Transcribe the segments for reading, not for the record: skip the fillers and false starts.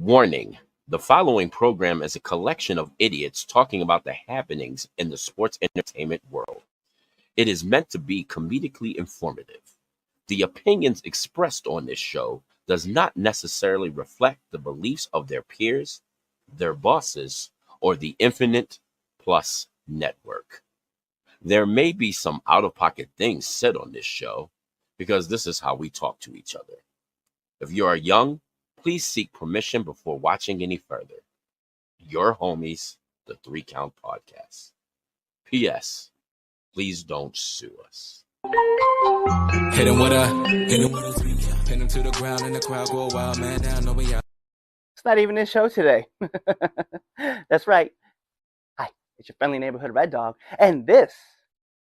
Warning: the following program is a collection of idiots talking about the happenings in the sports entertainment world. It is meant to be comedically informative. The opinions expressed on this show does not necessarily reflect the beliefs of their peers, their bosses, or the Infinite Plus network. There may be some out-of-pocket things said on this show because this is how we talk to each other. If you are young, please seek permission before watching any further. Your homies, the 3 Count Podcast. P.S. Please don't sue us. Hit him with a pin him to the ground and the crowd go wild, man down, no way out. It's not even his show today. That's right. Hi, it's your friendly neighborhood Red Dog, and this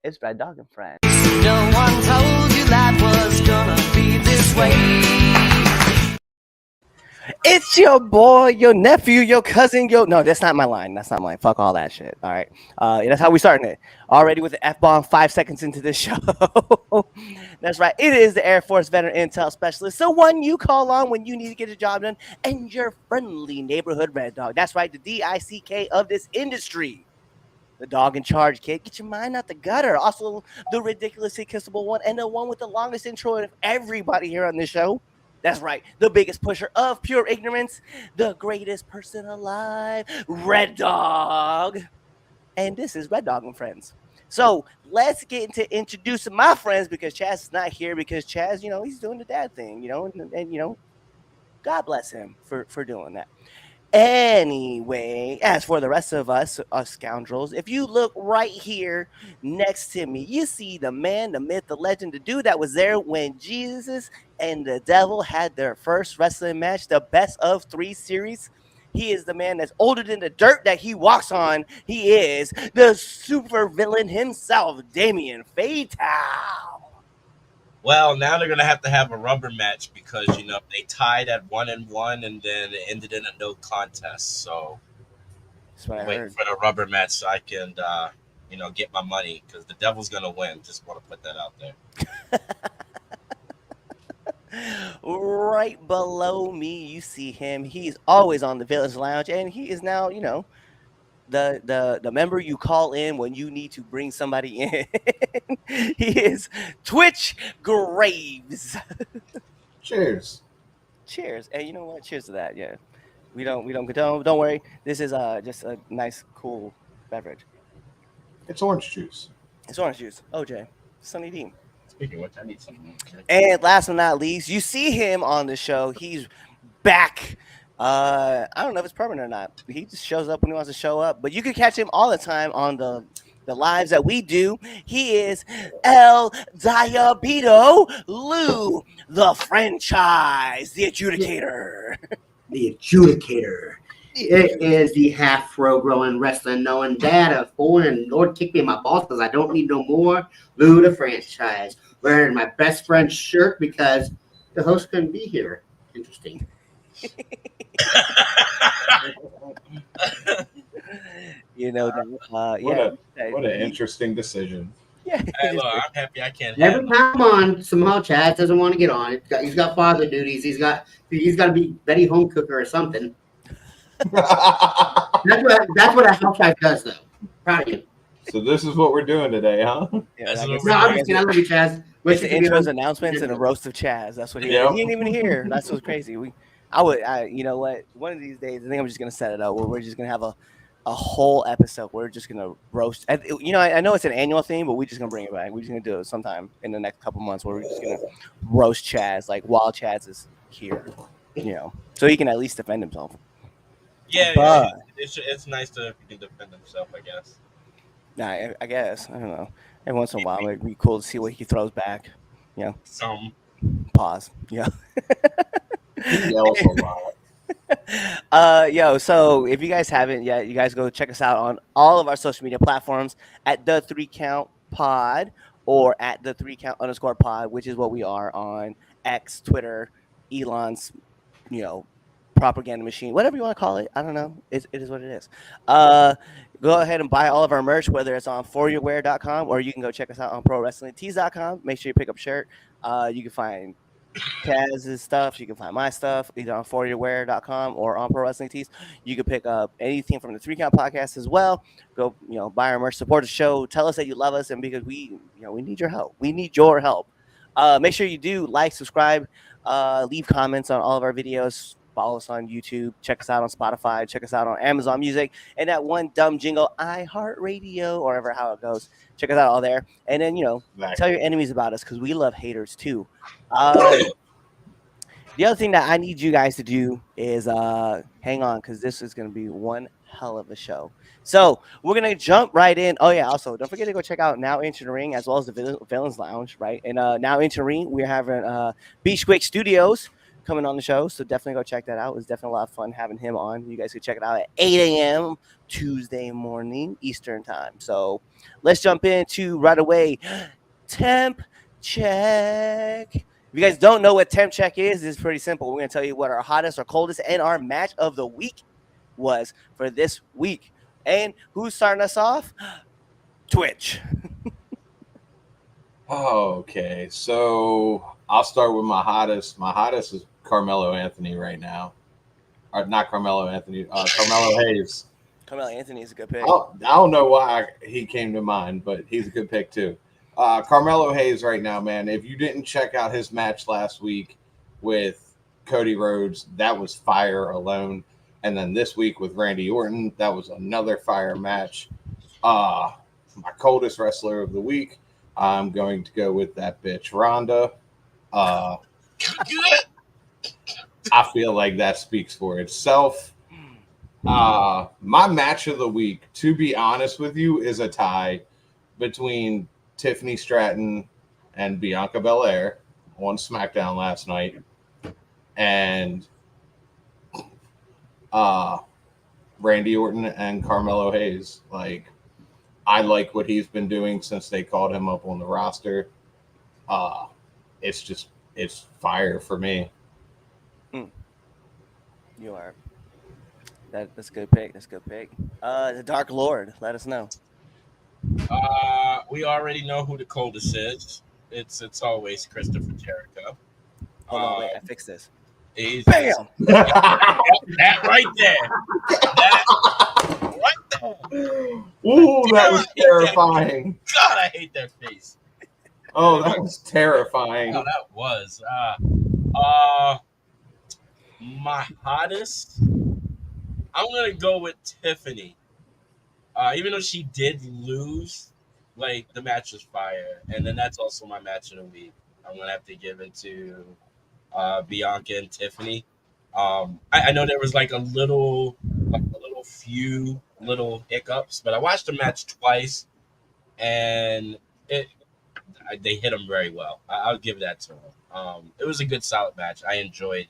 is Red Dog and Friends. No one told you life was gonna be this way. It's your boy, your nephew, your cousin, No, that's not my line. That's not mine. Fuck all that shit. All right. That's how we starting it. Already with the F-bomb 5 seconds into this show. That's right. It is the Air Force Veteran Intel Specialist. The one you call on when you need to get your job done. And your friendly neighborhood Red Dog. That's right. The DICK of this industry. The dog in charge, kid. Get your mind out the gutter. Also, the ridiculously kissable one. And the one with the longest intro of everybody here on this show. That's right, the biggest pusher of pure ignorance, the greatest person alive, Red Dog. And this is Red Dog and Friends. So let's get into introducing my friends because Chaz is not here because Chaz, he's doing the dad thing, and God bless him for doing that. Anyway, as for the rest of us scoundrels, if you look right here next to me, you see the man, the myth, the legend, the dude that was there when Jesus and the devil had their first wrestling match, the best of 3 series. He is the man that's older than the dirt that he walks on. He is the super villain himself, Damien Fatal. Well, now they're going to have a rubber match because, they tied at 1-1 and then it ended in a no contest. So I'm waiting for the rubber match so I can, get my money because the devil's going to win. Just want to put that out there. Right below me, you see him. He's always on the Village Lounge, and he is now, the member you call in when you need to bring somebody in. He is Twitch Graves. Cheers. Cheers. And you know what? Cheers to that. Yeah. We don't don't worry. This is just a nice, cool beverage. It's orange juice. It's orange juice. OJ. Sunny D. Speaking of which, I need some. And last but not least, you see him on the show. He's back. I don't know if it's permanent or not. He just shows up when he wants to show up. But you can catch him all the time on the lives that we do. He is El Diabito Lou, the franchise, the adjudicator. The adjudicator. It is the half-fro growing wrestling knowing dad of 4 and Lord kick me in my balls because I don't need no more. Lou the franchise. Wearing my best friend's shirt because the host couldn't be here. Interesting. What an interesting decision. Yeah. Hey, look, I'm happy I can't. Every time I'm on, somehow Chaz doesn't want to get on. He's got father duties. He's got to be Betty home cooker or something. That's what a housewife does, though. Proud of you. So this is what we're doing today, huh? Yeah, I'm just kidding. I love you, Chaz. It's the intros, announcements, and a roast of Chaz. That's what he is. He ain't even here. That's what's crazy. You know what? One of these days, I think I'm just gonna set it up where we're just gonna have a whole episode. We're just gonna roast. I know it's an annual thing, but we're just gonna bring it back. We're just gonna do it sometime in the next couple months where we're just gonna roast Chaz, like while Chaz is here. So he can at least defend himself. Yeah, it's nice to defend himself, I guess. Nah, I guess. I don't know. Every once in a while, it'd be cool to see what he throws back. Some. Pause. Yeah. Yells a lot. So if you guys haven't yet, you guys go check us out on all of our social media platforms at the 3 Count Pod or at the 3 Count _pod, which is what we are on X, Twitter, Elon's, propaganda machine, whatever you want to call it. I don't know. It is what it is. Go ahead and buy all of our merch, whether it's on foryourwear.com or you can go check us out on prowrestlingtees.com. Make sure you pick up a shirt. You can find Chaz's stuff. You can find my stuff either on 40wear.com or on Pro Wrestling Tees. You can pick up anything from the 3 Count Podcast as well. Go, buy our merch, support the show. Tell us that you love us, and because we need your help. We need your help. Make sure you do like, subscribe, leave comments on all of our videos. Follow us on YouTube. Check us out on Spotify. Check us out on Amazon Music. And that one dumb jingle, iHeartRadio, or whatever how it goes. Check us out all there. And then, tell your enemies about us because we love haters too. The other thing that I need you guys to do is hang on because this is going to be one hell of a show. So we're going to jump right in. Oh, yeah. Also, don't forget to go check out Now Into the Ring as well as the Villains Lounge, right? And Now Into the Ring, we're having Beach Quick Studios coming on the show. So definitely go check that out. It was definitely a lot of fun having him on. You guys can check it out at 8 a.m. Tuesday morning Eastern time. So let's jump into right away. Temp check. If you guys don't know what temp check is, it's pretty simple. We're going to tell you what our hottest, our coldest, and our match of the week was for this week. And who's starting us off? Twitch. Okay, so I'll start with my hottest. My hottest is Carmelo Anthony right now. Or not Carmelo Anthony, Carmelo Hayes. Carmelo Anthony is a good pick. I don't know why he came to mind, but he's a good pick too. Carmelo Hayes right now, man. If you didn't check out his match last week with Cody Rhodes, that was fire alone. And then this week with Randy Orton, that was another fire match. My coldest wrestler of the week, I'm going to go with that bitch Ronda. I feel like that speaks for itself. My match of the week, to be honest with you, is a tie between Tiffany Stratton and Bianca Belair on SmackDown last night, and Randy Orton and Carmelo Hayes. Like, I like what he's been doing since they called him up on the roster. It's fire for me. You are. That's a good pick. That's a good pick. The Dark Lord. Let us know. We already know who the coldest is. It's always Christopher Jericho. Hold on, wait. I fixed this. Bam! That right there. That right there. Ooh, that was terrifying. God, I hate that face. Oh, that was terrifying. Oh, that was. My hottest, I'm gonna go with Tiffany. Even though she did lose, like, the match was fire, and then that's also my match of the week. I'm gonna have to give it to Bianca and Tiffany. I know there was like a little few little hiccups, but I watched the match twice, and they hit them very well. I'll give that to them. It was a good, solid match. I enjoyed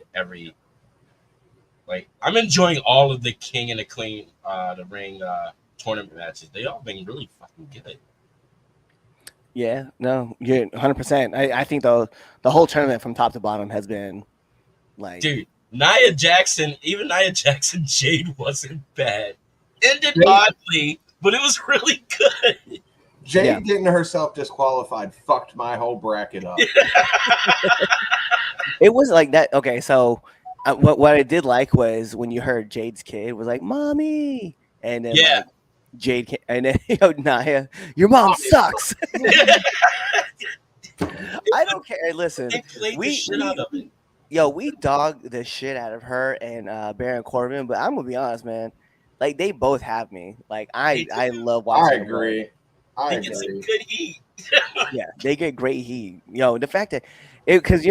I'm enjoying all of the King and the Ring tournament matches. They all been really fucking good. Yeah, no, you're 100%. I think the whole tournament from top to bottom has been like, dude, Nia Jackson Jade wasn't bad. Ended oddly, but it was really good. Jade getting herself disqualified fucked my whole bracket up. It was like that. Okay, so what I did like was when you heard Jade's kid was like, "Mommy," and then like, Jade came, and then Nia, your mom sucks. I don't care. Listen, we dog the shit out of her and Baron Corbin, but I'm gonna be honest, man. Like, they both have me. Like, I love watching. I agree. They get some good heat. Yeah, they get great heat. The fact that because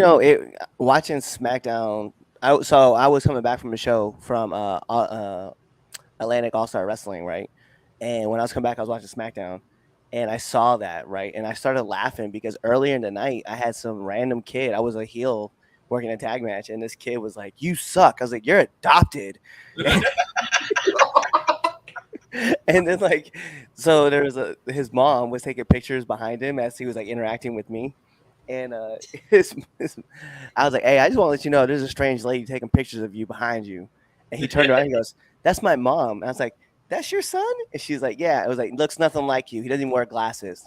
watching SmackDown. I was coming back from a show from Atlantic All-Star Wrestling, right? And when I was coming back, I was watching SmackDown, and I saw that, right? And I started laughing because earlier in the night, I had some random kid. I was a heel working a tag match, and this kid was like, "You suck." I was like, "You're adopted." And then, like, so there was his mom was taking pictures behind him as he was like interacting with me. And I was like, "Hey, I just want to let you know there's a strange lady taking pictures of you behind you." And he turned around and he goes, "That's my mom." And I was like, that's your son? And she's like, yeah. It was like, looks nothing like you. He doesn't even wear glasses.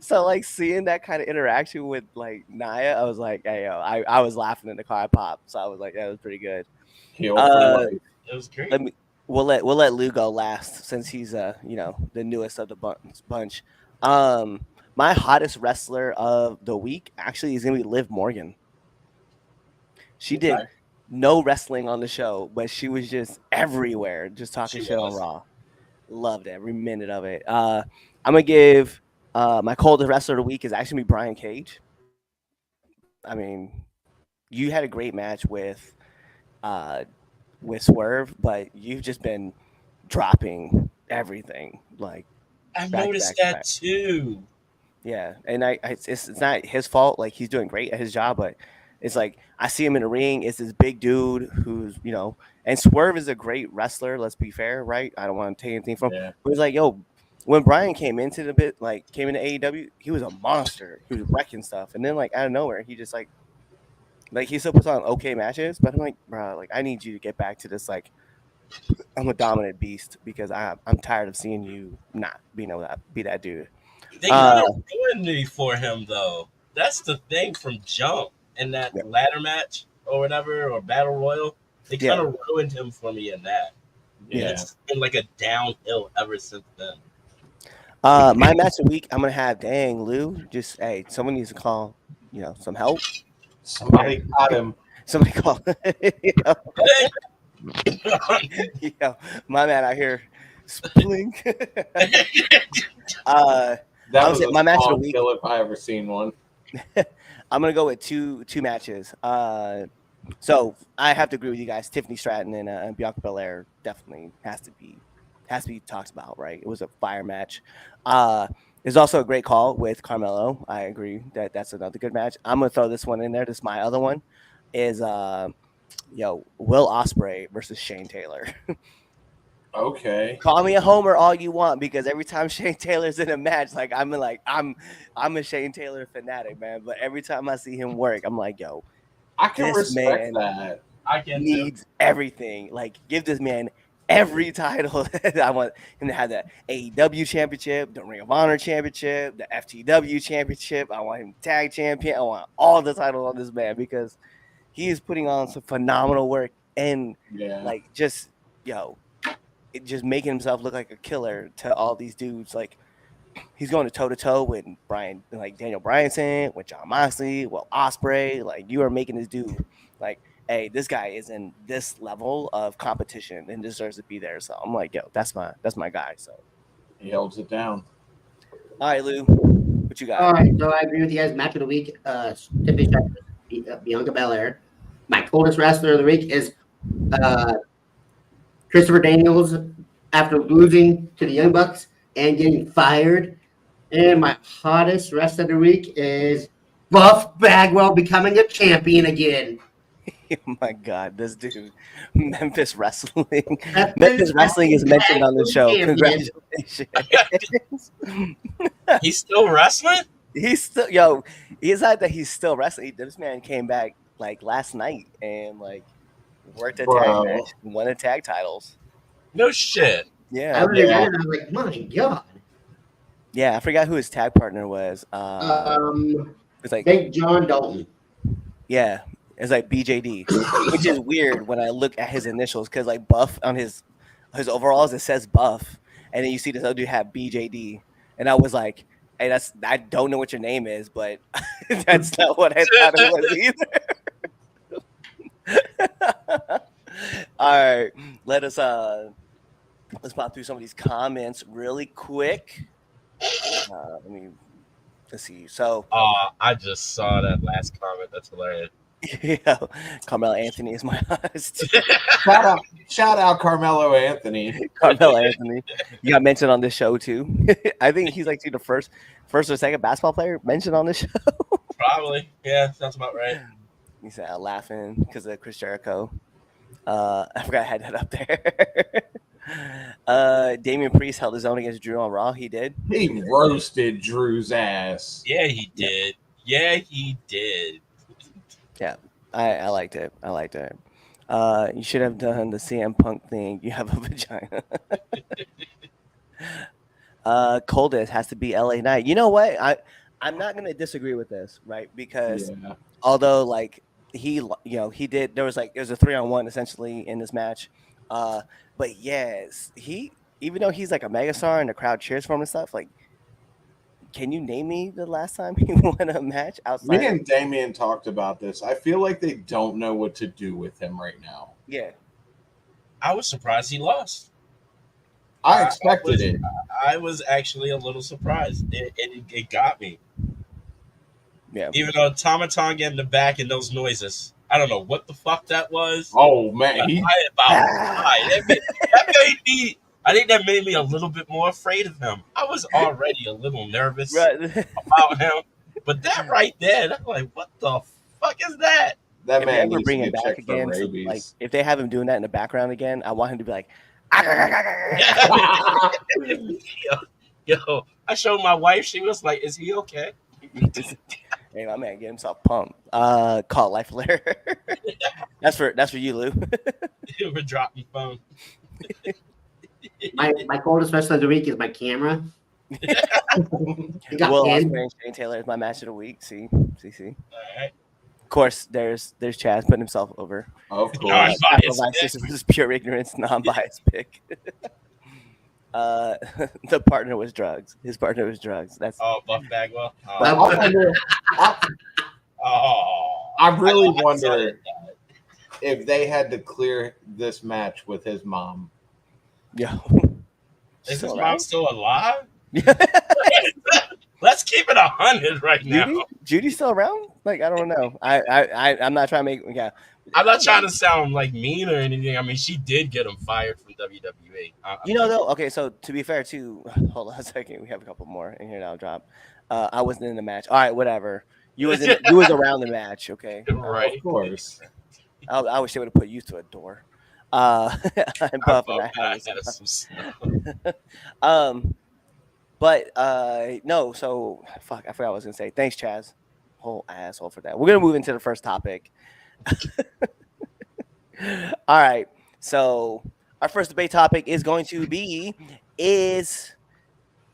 So like seeing that kind of interaction with like Naya, I was like, hey, yo, I was laughing in the car. I popped. So I was like, that was pretty good. Heel for life. It was great. We'll let Lou go last since he's the newest of the bunch. My hottest wrestler of the week actually is gonna be Liv Morgan. She did no wrestling on the show, but she was just everywhere, just talking shit on Raw. Loved every minute of it. I'm gonna give my coldest wrestler of the week is actually gonna be Brian Cage. I mean, you had a great match with Swerve, but you've just been dropping everything. Like I noticed that too. Yeah, and it's not his fault. Like he's doing great at his job, but it's like I see him in the ring. It's this big dude who's and Swerve is a great wrestler. Let's be fair, right? I don't want to take anything from. Yeah. But it's like, yo, when Brian came into AEW, he was a monster. He was wrecking stuff, and then like out of nowhere, he just like he still puts on okay matches. But I'm like, bro, like I need you to get back to this. Like I'm a dominant beast because I'm tired of seeing you not being able to be that dude. They kind of ruined me for him though. That's the thing from jump in that ladder match or whatever or battle royal. They kind of ruined him for me in that. Yeah, it's been like a downhill ever since then. My match of the week, I'm gonna have Lou. Just someone needs to call, some help. Somebody got him. Somebody call. My man out here, spling. That was my match of the week. If I ever seen one. I'm gonna go with two matches. So I have to agree with you guys. Tiffany Stratton and Bianca Belair definitely has to be talked about, right? It was a fire match. There's also a great call with Carmelo. I agree that's another good match. I'm gonna throw this one in there. This is my other one. Is Will Ospreay versus Shane Taylor. Okay. Call me a homer all you want because every time Shane Taylor's in a match, like I'm a Shane Taylor fanatic, man. But every time I see him work, I'm like, yo, I can respect man that. I can needs everything. Like, give this man every title. I want him to have the AEW championship, the Ring of Honor championship, the FTW championship. I want him tag champion. I want all the titles on this man because he is putting on some phenomenal work and like just just making himself look like a killer to all these dudes. Like he's going toe to toe with Daniel Bryanson, with Jon Moxley, Will Ospreay. Like you are making this dude like, hey, this guy is in this level of competition and deserves to be there. So I'm like, yo, that's my guy. So he holds it down. All right, Lou, what you got? All right, so I agree with you guys. Match of the week, Bianca Belair. My coldest wrestler of the week is Christopher Daniels after losing to the Young Bucks and getting fired. And my hottest wrestler of the week is Buff Bagwell becoming a champion again. Oh my God, this dude, Memphis Wrestling. Memphis Wrestling is mentioned on the show. Congratulations. He's still wrestling? He's not that he's still wrestling. This man came back like last night and like worked a tag match, won a tag titles. No shit. Yeah. I was like, my God. Yeah, I forgot who his tag partner was. It's like Big John Dalton. Yeah. It's like BJD, which is weird when I look at his initials because like Buff on his overalls it says Buff, and then you see this other dude have BJD, and I was like, hey, I don't know what your name is, but that's not what I thought it was either. All right, let's pop through some of these comments really quick. Let's see. So, I just saw that last comment. That's hilarious. Yeah, Carmelo Anthony is my host. Shout out Carmelo Anthony. Carmelo Anthony. You got mentioned on this show too. I think he's like the first or second basketball player mentioned on this show. Probably. Yeah, sounds about right. He said laughing because of Chris Jericho. I forgot I had that up there. Damien Priest held his own against Drew on Raw. He did. He roasted Drew's ass. Yeah, he did. Yeah, he did. Yeah, I liked it. You should have done the CM Punk thing. You have a vagina. Coldest has to be LA Knight. You know what? I'm not gonna disagree with this, right? Because Yeah. although like he did, there was a 3-on-1 essentially in this match. But yes, even though he's like a megastar and the crowd cheers for him and stuff, like, can you name me the last time he won a match outside? Me and Damien talked about this. I feel like they don't know what to do with him right now. Yeah. I was surprised he lost. I expected it. I was actually a little surprised. It got me. Yeah. Even though Tama Tonga in the back and those noises, I don't know what the fuck that was. Oh man, That made me. I think that made me a little bit more afraid of him. I was already a little nervous about him, but that right there, I'm like, what the fuck is that? That If man they ever needs bring to him get back checked for again, so, rabies. like if they have him doing that in the background again, I want him to be like, Yo, I showed my wife. She was like, "Is he okay?" hey, my man, get himself pumped. Call Life Flare. That's for you, Lou. We're dropping phone. My coldest wrestler of the week is my camera. Will Ospreay and Shane Taylor is my match of the week. See. All right. Of course, there's Chaz putting himself over. Of course. This is pure ignorance, non-biased pick. The partner was drugs. His partner was drugs. That's Buff Bagwell. I really wonder if they had to clear this match with his mom. yeah. Is his mom still alive? Let's keep it 100 right now. Judy's still around? Like, I don't know. I'm not trying to make I'm not trying to sound like mean or anything. I mean, she did get him fired from WWE. Though. Okay, so to be fair, too. Hold on a second. We have a couple more in here now. Drop. I wasn't in the match. All right, whatever. You was around the match. Okay. Right. Of course. I wish they would have put you to a door. I'm Buff and But no, so fuck, I forgot what I was gonna say. Thanks, Chaz. Whole asshole for that. We're gonna move into the first topic. All right. So our first debate topic is going to be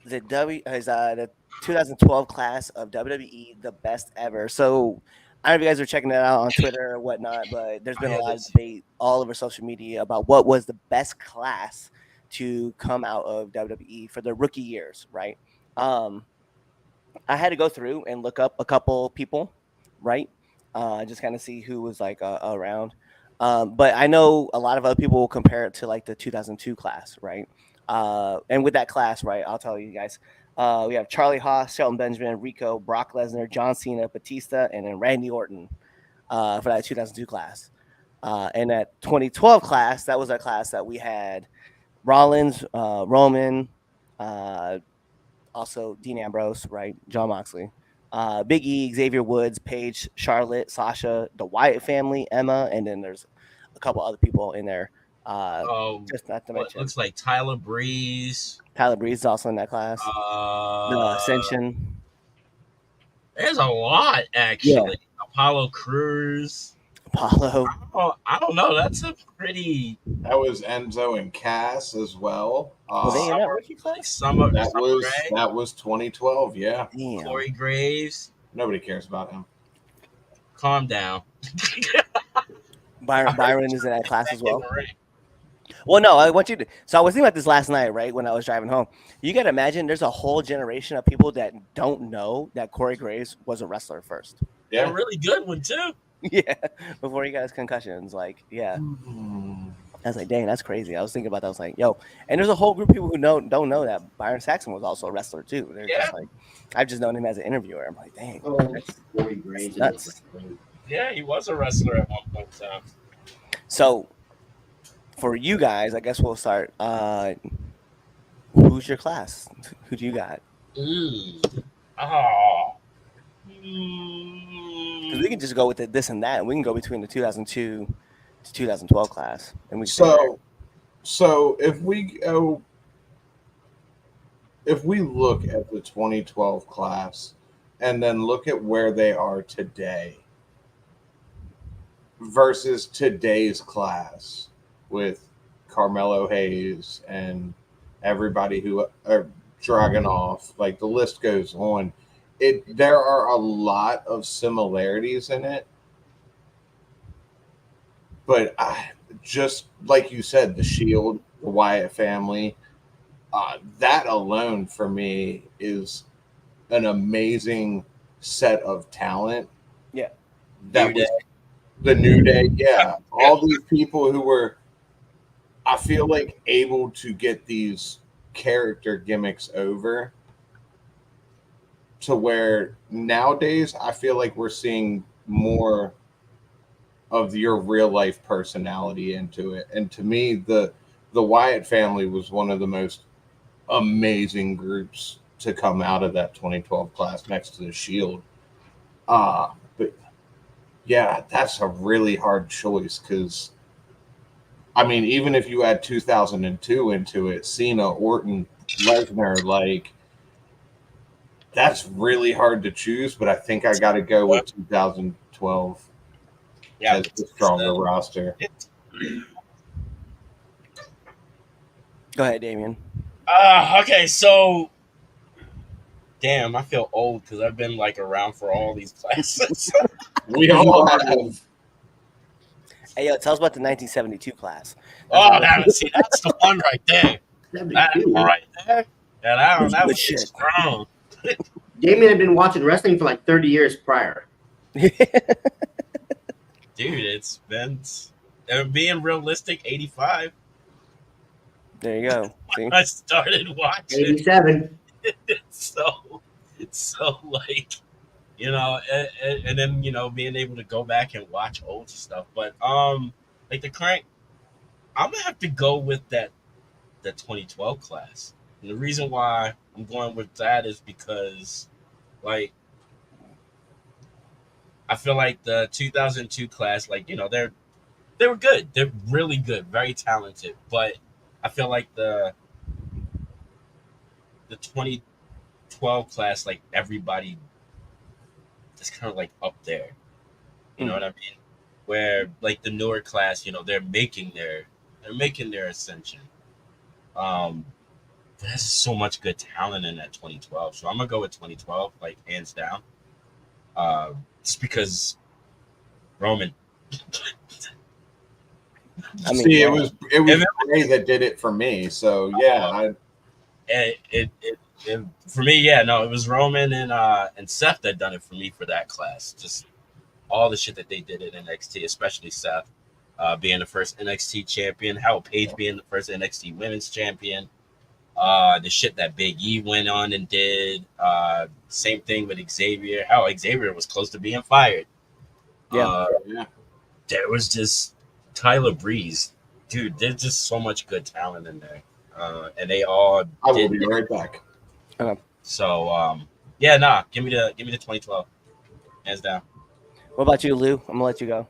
the 2012 class of WWE the best ever. So I don't know if you guys are checking that out on Twitter or whatnot, but there's been a lot of debate all over social media about what was the best class to come out of WWE for the rookie years, right? I had to go through and look up a couple people, right? Just kind of see who was like around. But I know a lot of other people will compare it to like the 2002 class, right? And with that class, right, I'll tell you guys, we have Charlie Haas, Shelton Benjamin, Rico, Brock Lesnar, John Cena, Batista, and then Randy Orton for that 2002 class. And that 2012 class, that was our class that we had Rollins, Roman, also Dean Ambrose, right? John Moxley, Big E, Xavier Woods, Paige, Charlotte, Sasha, the Wyatt family, Emma, and then there's a couple other people in there. Just not to mention. Looks like Tyler Breeze. Tyler Breeze is also in that class. The Ascension. There's a lot, actually. Yeah. Apollo Crews. I don't know. That's a pretty. That was Enzo and Cass as well. Were they in that rookie class? That was 2012. Yeah. Damn. Corey Graves. Nobody cares about him. Calm down. Byron is in that class as well. Well, no, I want you to. So I was thinking about this last night, right, when I was driving home. You got to imagine there's a whole generation of people that don't know that Corey Graves was a wrestler first. Yeah, a really good one too. Yeah, before he got his concussions, like, yeah. I was like, dang, that's crazy. I was thinking about that. I was like, yo, and there's a whole group of people who don't know that Byron Saxton was also a wrestler too. They're just like, I've just known him as an interviewer. I'm like, dang, that's nuts. Yeah, he was a wrestler at one point in time. So, for you guys, I guess we'll start. Who's your class? Who do you got? Because we can just go with this and that, and we can go between the 2002 to 2012 class, and we. So if we look at the 2012 class, and then look at where they are today, versus today's class with Carmelo Hayes and everybody who are Dragunov, like the list goes on. There are a lot of similarities in it, but just like you said, the Shield, the Wyatt family, that alone for me is an amazing set of talent. Yeah, that was the New Day. Yeah, all these people who were, I feel like, able to get these character gimmicks over to where nowadays I feel like we're seeing more of your real life personality into it. And to me, the Wyatt family was one of the most amazing groups to come out of that 2012 class next to the Shield. But yeah, that's a really hard choice because, I mean, even if you add 2002 into it, Cena, Orton, Lesnar, like, that's really hard to choose, but I think I got to go with 2012 as the stronger roster. Go ahead, Damien. Okay, so damn, I feel old because I've been like around for all these classes. We all have. Hey, yo, tell us about the 1972 class. That's the one right there. 72. That right there. Yeah, that was shit. strong. Damien had been watching wrestling for like 30 years prior. Dude, it's been, being realistic, 85. There you go. See? I started watching. 87. So like, you know, and then, you know, being able to go back and watch old stuff. But like the current, I'm gonna have to go with the 2012 class. And the reason why I'm going with that is because, like, I feel like the 2002 class, like, you know, they were good. They're really good, very talented. But I feel like the 2012 class, like, everybody is kind of like up there. You know what I mean? Where, like, the newer class, you know, they're making their ascension. There's so much good talent in that 2012. So I'm gonna go with 2012, like, hands down. Just because Roman. I mean, See, it was Ray that did it for me. So yeah, it for me, yeah, no, it was Roman and Seth that done it for me for that class. Just all the shit that they did in NXT, especially Seth being the first NXT champion, Howard Page being the first NXT Women's Champion. The shit that Big E went on and did. Same thing with Xavier. How Xavier was close to being fired. Yeah. There was just Tyler Breeze. Dude, there's just so much good talent in there. And they all I will be right back. Okay. So yeah, nah, give me the 2012. Hands down. What about you, Lou? I'm gonna let you go.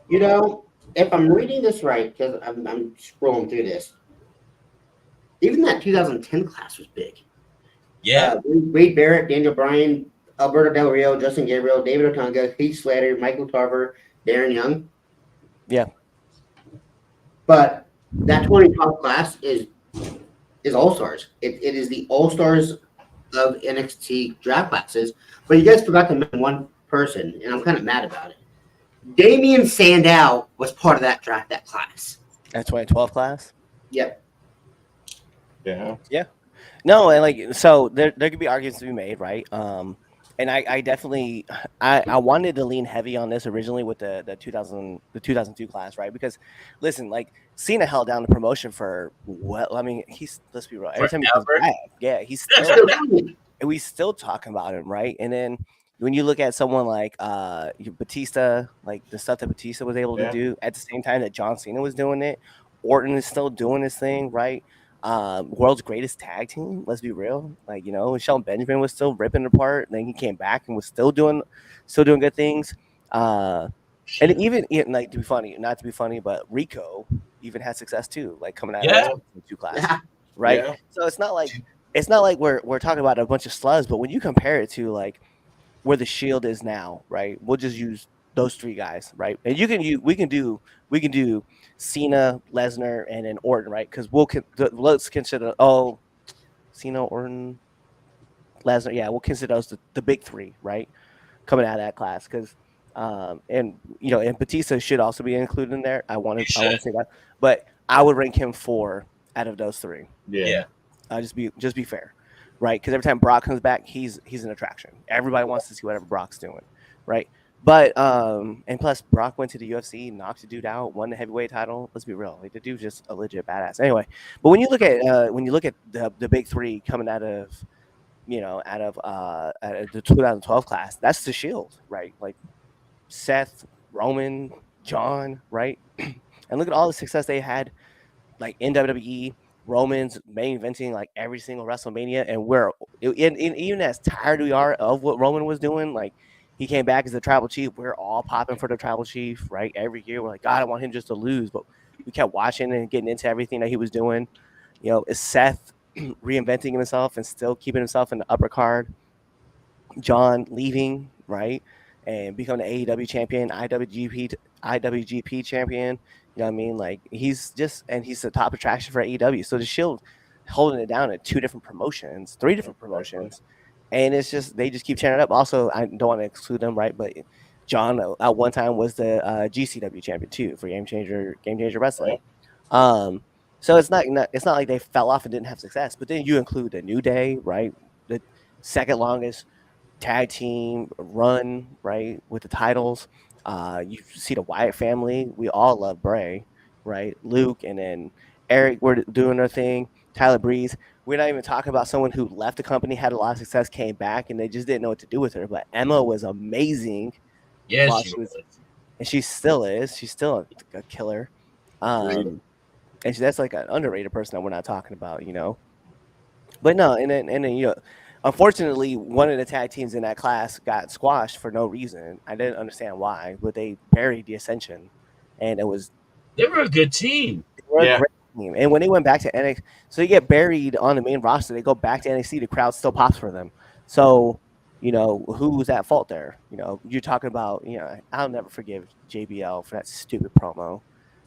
You know, if I'm reading this right, because I'm scrolling through this, even that 2010 class was big. Yeah. Wade Barrett, Daniel Bryan, Alberto Del Rio, Justin Gabriel, David Otunga, Heath Slater, Michael Tarver, Darren Young. Yeah. But that 2012 class is all-stars. It is the all-stars of NXT draft classes. But you guys forgot to mention one person, and I'm kind of mad about it. Damien Sandow was part of that class. That 2012 class? Yep. Yeah. Yeah. No, and like, so there could be arguments to be made, right? And I definitely I wanted to lean heavy on this originally with the 2002 class, right? Because listen, like, Cena held down the promotion for what? I mean, let's be real. Every time he comes back, yeah, he's still we still talking about him, right? And then when you look at someone like Batista, like the stuff that Batista was able to do at the same time that John Cena was doing it, Orton is still doing his thing, right? World's greatest tag team. Let's be real. Like, you know, Shelton Benjamin was still ripping it apart. And then he came back and was still doing good things. And even like, not to be funny, but Rico even had success too. Like coming out of the 2 class, right? Yeah. So it's not like we're talking about a bunch of slugs. But when you compare it to like where the Shield is now, right? We'll just use those three guys, right? And we can do Cena, Lesnar, and then Orton, right? Because let's consider Cena, Orton, Lesnar. Yeah, we'll consider those the big three, right? Coming out of that class, because and and Batista should also be included in there. I want to say that, but I would rank him 4 out of those 3. Yeah. Just be fair, right? Because every time Brock comes back, he's an attraction. Everybody wants to see whatever Brock's doing, right? But and plus Brock went to the UFC, knocked the dude out, won the heavyweight title. Let's be real, like, the dude's just a legit badass. Anyway, but when you look at the big 3 coming out of the 2012 class, that's the Shield, right? Like Seth, Roman, John, right? And look at all the success they had, like in WWE. Roman's main eventing like every single WrestleMania, and even as tired we are of what Roman was doing, like he came back as the tribal chief. We're all popping for the tribal chief, right? Every year we're like, God, I want him just to lose, but we kept watching and getting into everything that he was doing. Is Seth reinventing himself and still keeping himself in the upper card? John leaving, right, and becoming the AEW champion, IWGP champion. You know what I mean? Like he's the top attraction for AEW. So the Shield holding it down at 3 different promotions, and it's just they just keep tearing it up. Also, I don't want to exclude them, right? But John at one time was the GCW champion too for Game Changer Wrestling. So it's not like they fell off and didn't have success. But then you include the New Day, right? The second longest tag team run, right, with the titles. You see the Wyatt family. We all love Bray, right? Luke and then Eric were doing their thing. Tyler Breeze. We're not even talking about someone who left the company, had a lot of success, came back, and they just didn't know what to do with her. But Emma was amazing. Yeah, she was. And she still is. She's still a killer. And that's like an underrated person that we're not talking about, But no, and then unfortunately, one of the tag teams in that class got squashed for no reason. I didn't understand why, but they buried the Ascension, and they were a good team. They were a great team. And when they went back to NXT, so they get buried on the main roster. They go back to NXT. The crowd still pops for them. So, who was at fault there? You're talking about, I'll never forgive JBL for that stupid promo,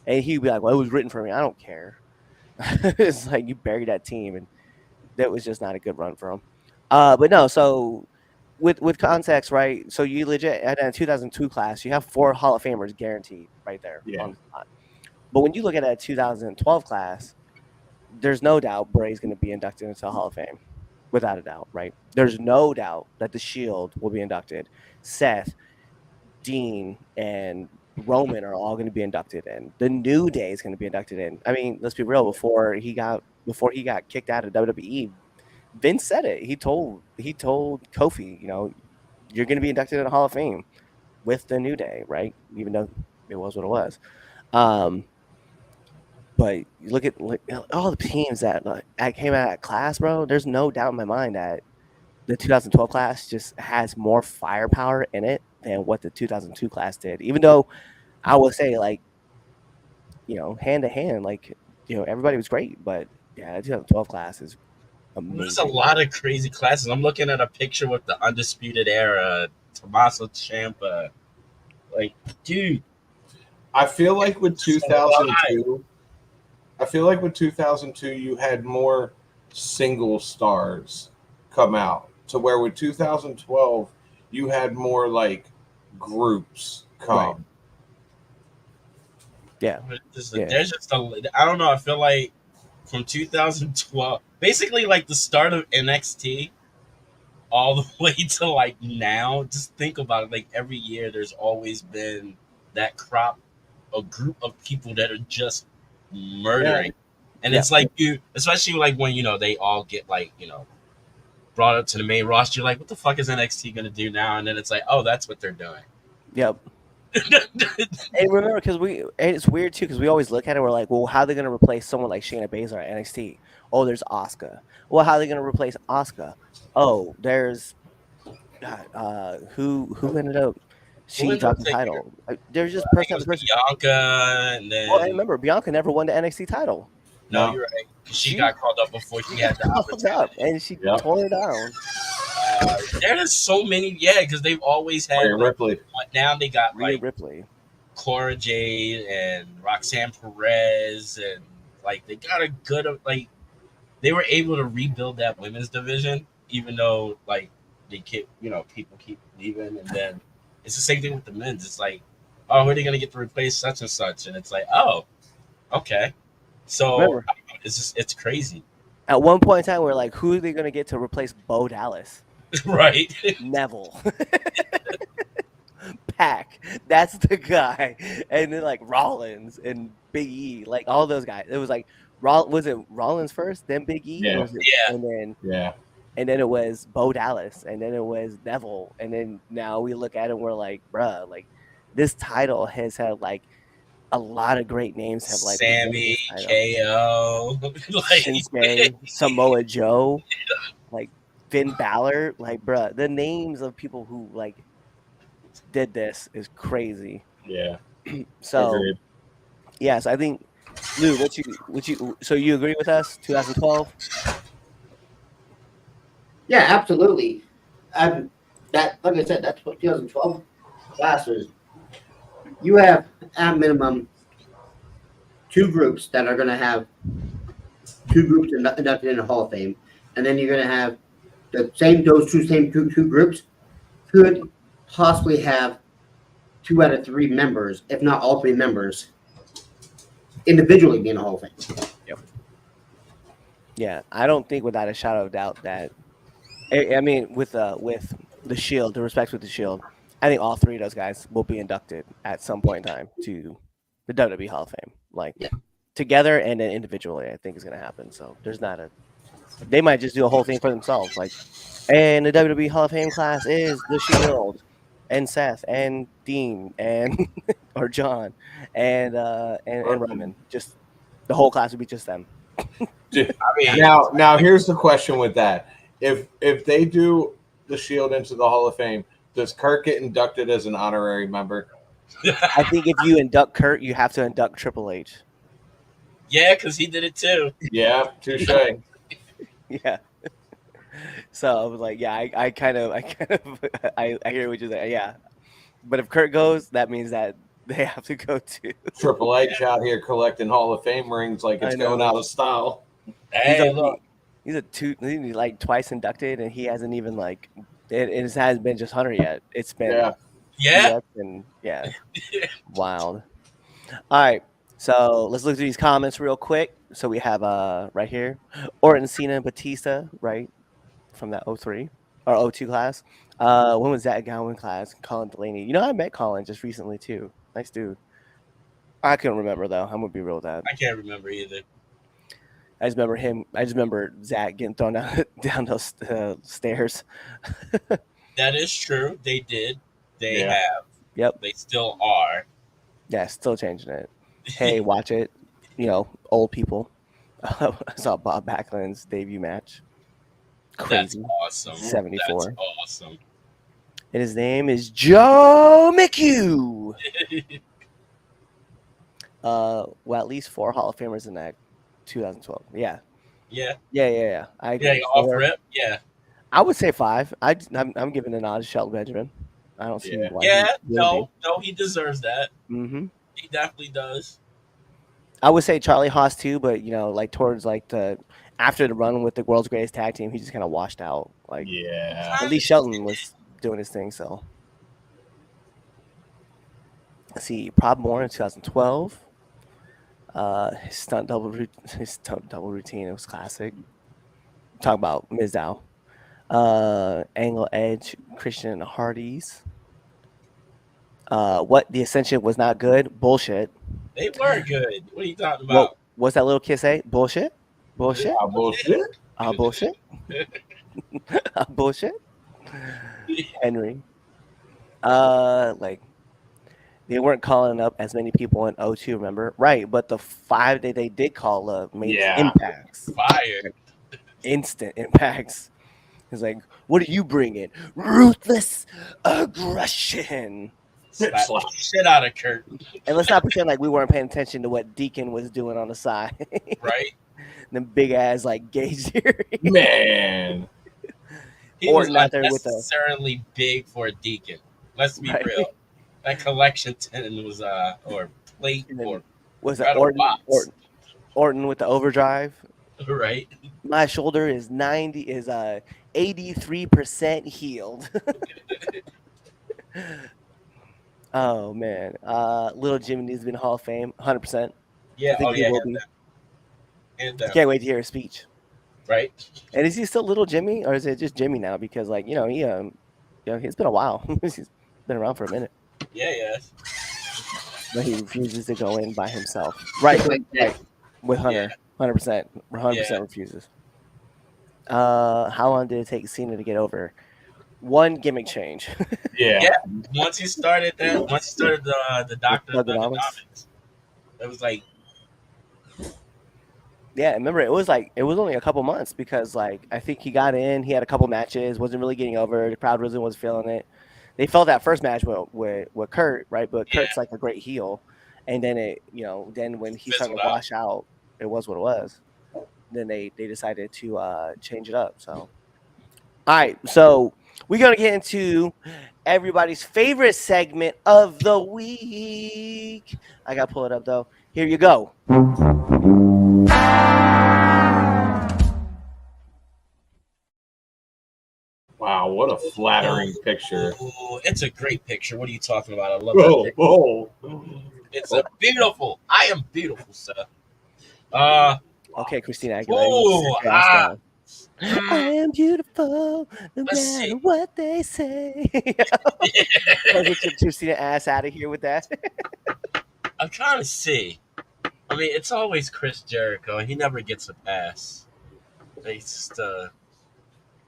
and he'd be like, "Well, it was written for me. I don't care." It's like you buried that team, and that was just not a good run for them. But no, so with context, right? So you legit at a 2002 class, you have 4 Hall of Famers guaranteed right there on the spot. But when you look at a 2012 class, there's no doubt Bray's going to be inducted into the Hall of Fame, without a doubt, right? There's no doubt that the Shield will be inducted. Seth, Dean, and Roman are all going to be inducted in. The New Day is going to be inducted in. I mean, let's be real. Before he got kicked out of WWE, Vince said it. He told Kofi, you're going to be inducted in the Hall of Fame with the New Day, right? Even though it was what it was. But you look at all the teams that came out of that class, bro. There's no doubt in my mind that the 2012 class just has more firepower in it than what the 2002 class did. Even though I will say, hand to hand, everybody was great. But yeah, the 2012 class is amazing. There's a lot of crazy classes. I'm looking at a picture with the Undisputed Era, Tommaso Ciampa. Like, dude. I feel like with 2002, you had more single stars come out, to where with 2012, you had more like groups come. Right. Yeah. There's just I don't know. I feel like from 2012, basically like the start of NXT, all the way to like now. Just think about it. Like every year, there's always been that a group of people that are just murdering. And it's like especially like when they all get brought up to the main roster, you're like, what the fuck is NXT gonna do now? And then it's like, oh, that's what they're doing. Yep. And remember, it's weird too, because we always look at it, we're like, well, how are they gonna replace someone like Shayna Baszler at NXT? Oh, there's Asuka. Well, how are they gonna replace Asuka? Oh, there's who ended up she dropped the title. There's just person after person. Bianca, and then I remember Bianca never won the NXT title. No, you're right. She got called up before she had the opportunity. And she tore it down. There's so many, because they've always had Rhea Ripley. but now they got Rhea like Ripley. Cora Jade and Roxanne Perez, and like they got a good like they were able to rebuild that women's division, even though like they keep people keep leaving, and then it's the same thing with the men's. It's like, oh, who are they gonna get to replace such and such? And it's like, oh, okay. So Remember, it's crazy, at one point in time, we're like, who are they gonna get to replace Bo Dallas? right? Neville. Pack. That's the guy. And then like Rollins and Big E, like all those guys. It was like was it Rollins first, then Big E? Yeah. Or was it, Yeah. And then it was Bo Dallas, and then it was Neville, and then now we look at it and we're like, bruh, like this title has had like a lot of great names have like Sammy, KO, like Shinsuke, Samoa Joe, like Finn Balor, like bruh, the names of people who like did this is crazy. Yeah. So Agreed. yes, I think Lou, so you agree with us? 2012? Yeah, absolutely. That, like I said, that's what 2012 classes. You have at minimum 2 groups that are going to have 2 groups inducted in the Hall of Fame, and then you're going to have those two groups could possibly have 2 out of 3 members, if not all 3 members, individually be in the Hall of Fame. Yep. Yeah, I don't think without a shadow of doubt that. I mean, with the Shield, the respect with the Shield, I think all 3 of those guys will be inducted at some point in time to the WWE Hall of Fame, like together and then individually. I think is going to happen. So there's not a. They might just do a whole thing for themselves, like, and the WWE Hall of Fame class is the Shield, and Seth, and Dean, and or John, and Roman. Just the whole class would be just them. I mean, now here's the question with that. If they do the Shield into the Hall of Fame, does Kurt get inducted as an honorary member? I think if you induct Kurt, you have to induct Triple H. Yeah, because he did it too. Yeah, touche. Yeah. So I was like, yeah, I hear what you're saying. Yeah. But if Kurt goes, that means that they have to go too. Triple H out here collecting Hall of Fame rings like it's going out of style. Hey, look. He's like twice inducted, and he hasn't even like it hasn't been just Hunter yet. It's been wild. All right, so let's look through these comments real quick. So we have right here Orton, Cena, Batista, right from that 03 or 02 class. When was that Gowan class? Colin Delaney. You know, I met Colin just recently too. Nice dude. I couldn't remember though. I'm gonna be real with that. I can't remember either. I just remember him. I just remember Zach getting thrown down those stairs. That is true. They did. They have. Yep. They still are. Yeah, still changing it. Hey, watch it. You know, old people. I saw Bob Backlund's debut match. Crazy. That's awesome. 74. That's awesome. And his name is Joe McHugh. Well, at least 4 Hall of Famers in that 2012. Yeah. Off rip. Yeah. I would say 5. I'm giving the nod to Shelton Benjamin. I don't see why. No, he deserves that. Mm-hmm. He definitely does. I would say Charlie Haas too, but you know, like towards like after the run with the world's greatest tag team, he just kind of washed out. Like, at least Shelton was doing his thing. So let's see, Prob Moore in 2012. His stunt double routine, it was classic. Talk about Mizdow. Angle Edge, Christian and Hardy's. What the Ascension was not good. Bullshit. They were good. What are you talking about? What's that little kid say? Bullshit. Bullshit. Bullshit. Bullshit. Bullshit. Henry. Like they weren't calling up as many people in 02, remember? Right, but the 5 that they did call up made impacts. Fire. Instant impacts. It's like, what are you bringing? Ruthless aggression. Slap the shit out of Kurt. And let's not pretend like we weren't paying attention to what Deacon was doing on the side. Right. Them big ass like gauge earrings. Man. He was Orton out there with the unnecessarily big for a deacon. Let's be right. real. That collection tin was or plate And then or was it metal box, Orton with the overdrive? right? My shoulder is 83% healed. Oh man, little Jimmy needs to be in the Hall of Fame, 100%. Yeah. I think Oh he yeah. will be. And Can't wait to hear his speech. right. And is he still little Jimmy, or is it just Jimmy now? Because like he's been a while. He's been around for a minute, Yeah. but he refuses to go in by himself. Right, with Hunter, 100%, 100% refuses. How long did it take Cena to get over? One gimmick change. Yeah. Once he started the Doctor Thugonomics. it was like, Yeah, remember it was only a couple months because like I think he got in, he had a couple matches, wasn't really getting over. The crowd wasn't feeling it. They felt that first match with Kurt, right? But Kurt's like a great heel, and then then when he started to wash out, it was what it was. Then they decided to change it up. So, all right, so we're gonna get into everybody's favorite segment of the week. I gotta pull it up though. Here you go. Wow, what a flattering picture. Oh, it's a great picture. What are you talking about? I love that picture. It's a beautiful. I am beautiful, sir. Okay, Christina Aguilera. I am beautiful, no matter what they say. Get your Christina ass out of here with that. I'm trying to see. I mean, it's always Chris Jericho, and he never gets a pass. It's just,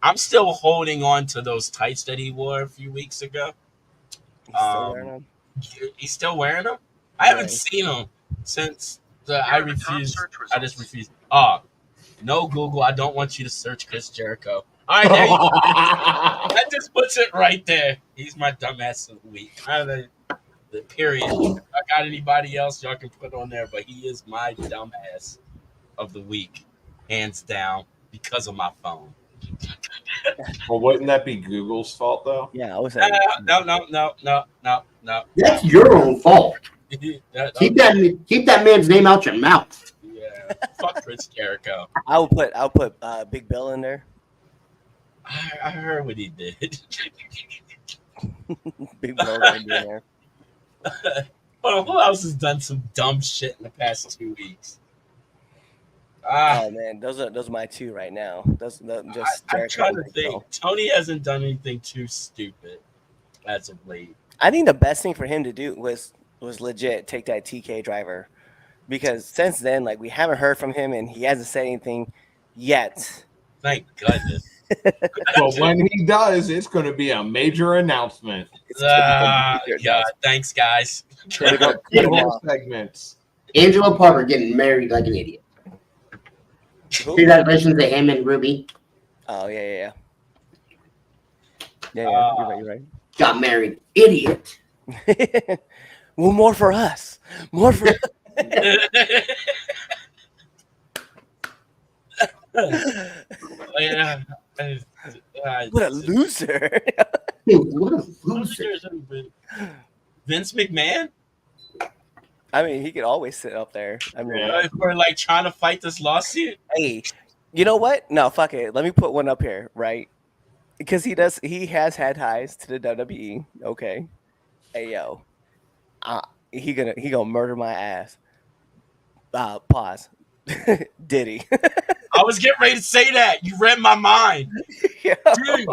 I'm still holding on to those tights that he wore a few weeks ago. He's still wearing them? He's still wearing them? I haven't seen them since I just refused. No, Google, I don't want you to search Chris Jericho. All right, there you go. That just puts it right there. He's my dumbass of the week. The period. If I got anybody else y'all can put on there, but he is my dumbass of the week, hands down, because of my phone. Well, wouldn't that be Google's fault though? Yeah, I was saying. No. That's your own fault. Keep that man's name out your mouth. Yeah, fuck Chris Jericho. I'll put Big Bill in there. I heard what he did. Big Bill gonna be in there. But who else has done some dumb shit in the past 2 weeks? Oh man, those are my two right now. I'm trying to think. Tony hasn't done anything too stupid as of late. I think the best thing for him to do was legit take that TK driver, because since then, like, we haven't heard from him and he hasn't said anything yet. Thank goodness. But when he does, it's going to be a major announcement. Yeah, thanks, guys. Segments. Angelo Parker getting married like an idiot. Congratulations to him and Ruby. Oh yeah. You're right. Got married, idiot. Well, more for us. More for. Yeah. What a loser. What a loser. Vince McMahon? I mean, he could always sit up there. I mean, we're like trying to fight this lawsuit. Hey, you know what? No, fuck it. Let me put one up here, right? Because he has had ties to the WWE. Okay. Hey yo. He gonna murder my ass. Pause. Did he? I was getting ready to say that. You read my mind. Dude,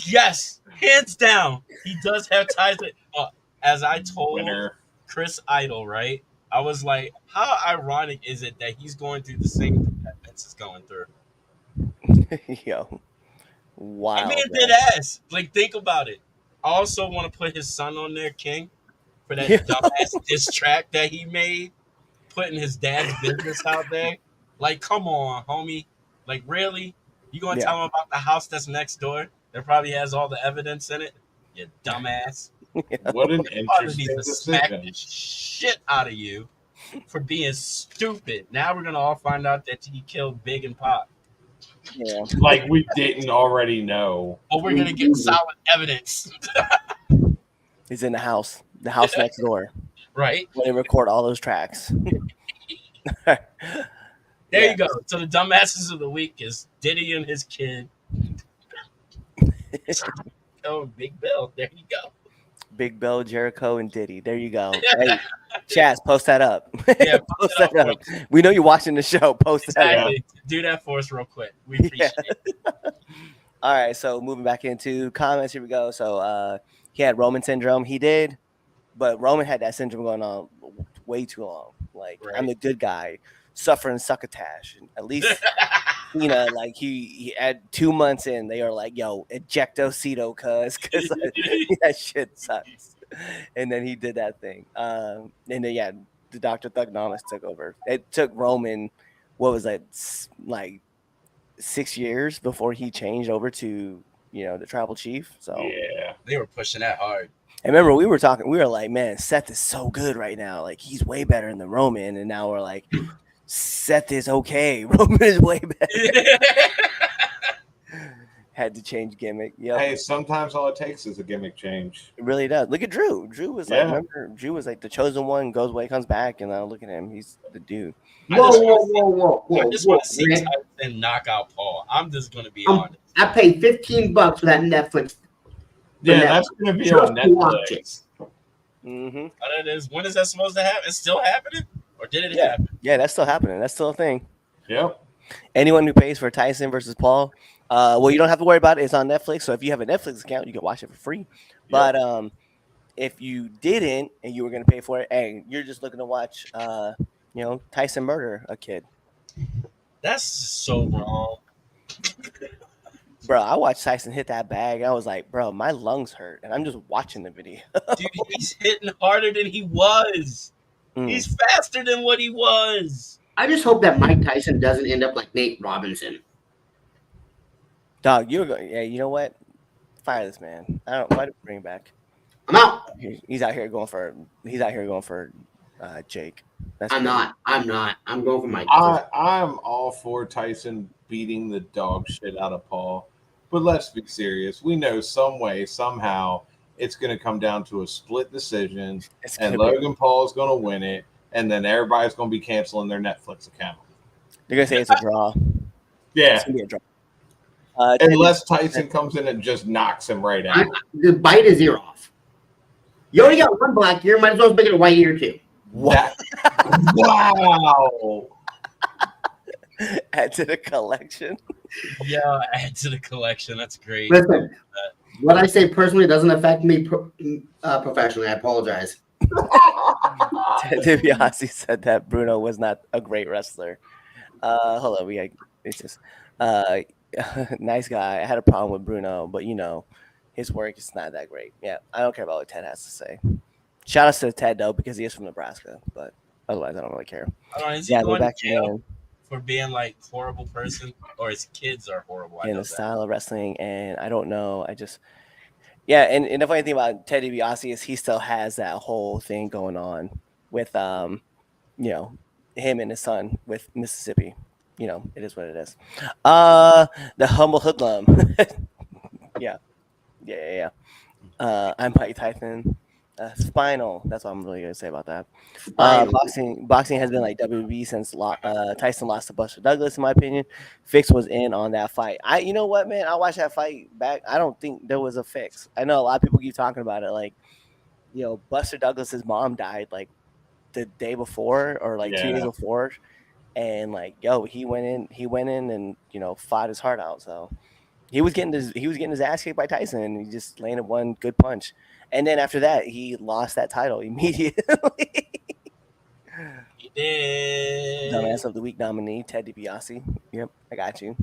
yes, hands down. He does have ties to, as I told Chris Idol, right? I was like, how ironic is it that he's going through the same thing that Vince is going through? Yo. Wow. I mean, dead ass. Like, think about it. I also want to put his son on there, King, for that dumbass diss track that he made, putting his dad's business out there. Like, come on, homie. Like, really? You going to tell him about the house that's next door that probably has all the evidence in it? You dumbass. What an interesting decision. Smack the shit out of you for being stupid. Now we're going to all find out that he killed Big and Pop. Yeah. Like we didn't already know. But we're gonna get solid evidence. He's in the house next door, Right? when they record all those tracks. There Yeah. you go. So the dumbasses of the week is Diddy and his kid. Oh, Big Bill. There you go. Big Bill, Jericho, and Diddy. There you go. Hey, Chaz, post that up. Yeah, post that up. We know you're watching the show. Post that up. Exactly. Do that for us real quick. We appreciate it. All right, so moving back into comments, here we go. So he had Roman syndrome. He did, but Roman had that syndrome going on way too long. Like, I'm the good guy, suffering succotash. At least, like he had 2 months in, they are like, yo, ejectocito, cuz that shit sucks. And then he did that thing. And then, the Dr. Thugnomics took over. It took Roman, what was that, like 6 years before he changed over to, the tribal chief. So yeah, they were pushing that hard. I remember we were like, man, Seth is so good right now. Like, he's way better than Roman. And now we're like, Seth is okay. Roman is way better. Had to change gimmick. Yep. Hey, sometimes all it takes is a gimmick change. It really does. Look at Drew. Drew was like, remember, Drew was like the chosen one, goes away, comes back, and now look at him. He's the dude. Whoa. I just want to see Tyson knock out Paul. I'm just going to be honest. I paid $15 for that Netflix. Yeah, that's going to be on Netflix. Mm-hmm. It is. When is that supposed to happen? It's still happening? Or did it happen? Yeah, that's still happening. That's still a thing. Yep. Anyone who pays for Tyson versus Paul, well, you don't have to worry about it. It's on Netflix. So if you have a Netflix account, you can watch it for free. But if you didn't and you were going to pay for it, and you're just looking to watch, Tyson murder a kid. That's so wrong. Bro, I watched Tyson hit that bag. I was like, bro, my lungs hurt. And I'm just watching the video. Dude, he's hitting harder than he was. He's faster than what he was. I just hope that Mike Tyson doesn't end up like Nate Robinson. Dog, you're going. Yeah, you know what? Fire this man. I don't. Why do we bring him back? I'm out. He's out here going for. Jake. I'm not. I'm going for Mike. I'm all for Tyson beating the dog shit out of Paul, but let's be serious. We know some way, somehow, it's going to come down to a split decision, and Logan Paul is going to win it, and then everybody's going to be canceling their Netflix account. They're going to say it's a draw. Yeah. It's going to be a draw. Unless Tyson comes in and just knocks him right out. The bite his ear off. You only got one black ear. Might as well make it a white ear too. What? Wow. Add to the collection. Yeah, add to the collection. That's great. Listen, what I say personally doesn't affect me professionally. I apologize. DiBiase said that Bruno was not a great wrestler. Hold on, it's just nice guy. I had a problem with Bruno, but his work is not that great. Yeah, I don't care about what Ted has to say. Shout out to Ted though, because he is from Nebraska, but otherwise I don't really care. Is he going to jail for being like a horrible person, or his kids are horrible? In the style of wrestling, and I don't know. And the funny thing about Ted DiBiase is he still has that whole thing going on with him and his son with Mississippi. It is what it is. The humble hoodlum. Yeah. I'm Mike Tyson. Spinal. That's what I'm really gonna say about that. Boxing has been like WWE since Tyson lost to Buster Douglas. In my opinion, Fix was in on that fight. You know what, man? I watched that fight back. I don't think there was a fix. I know a lot of people keep talking about it. Like, Buster Douglas's mom died like the day before or like 2 days before, and like, he went in and fought his heart out. So he was getting his ass kicked by Tyson, and he just landed one good punch. And then after that, he lost that title immediately. He did. Dumbass of the week nominee, Ted DiBiase. Yep, I got you.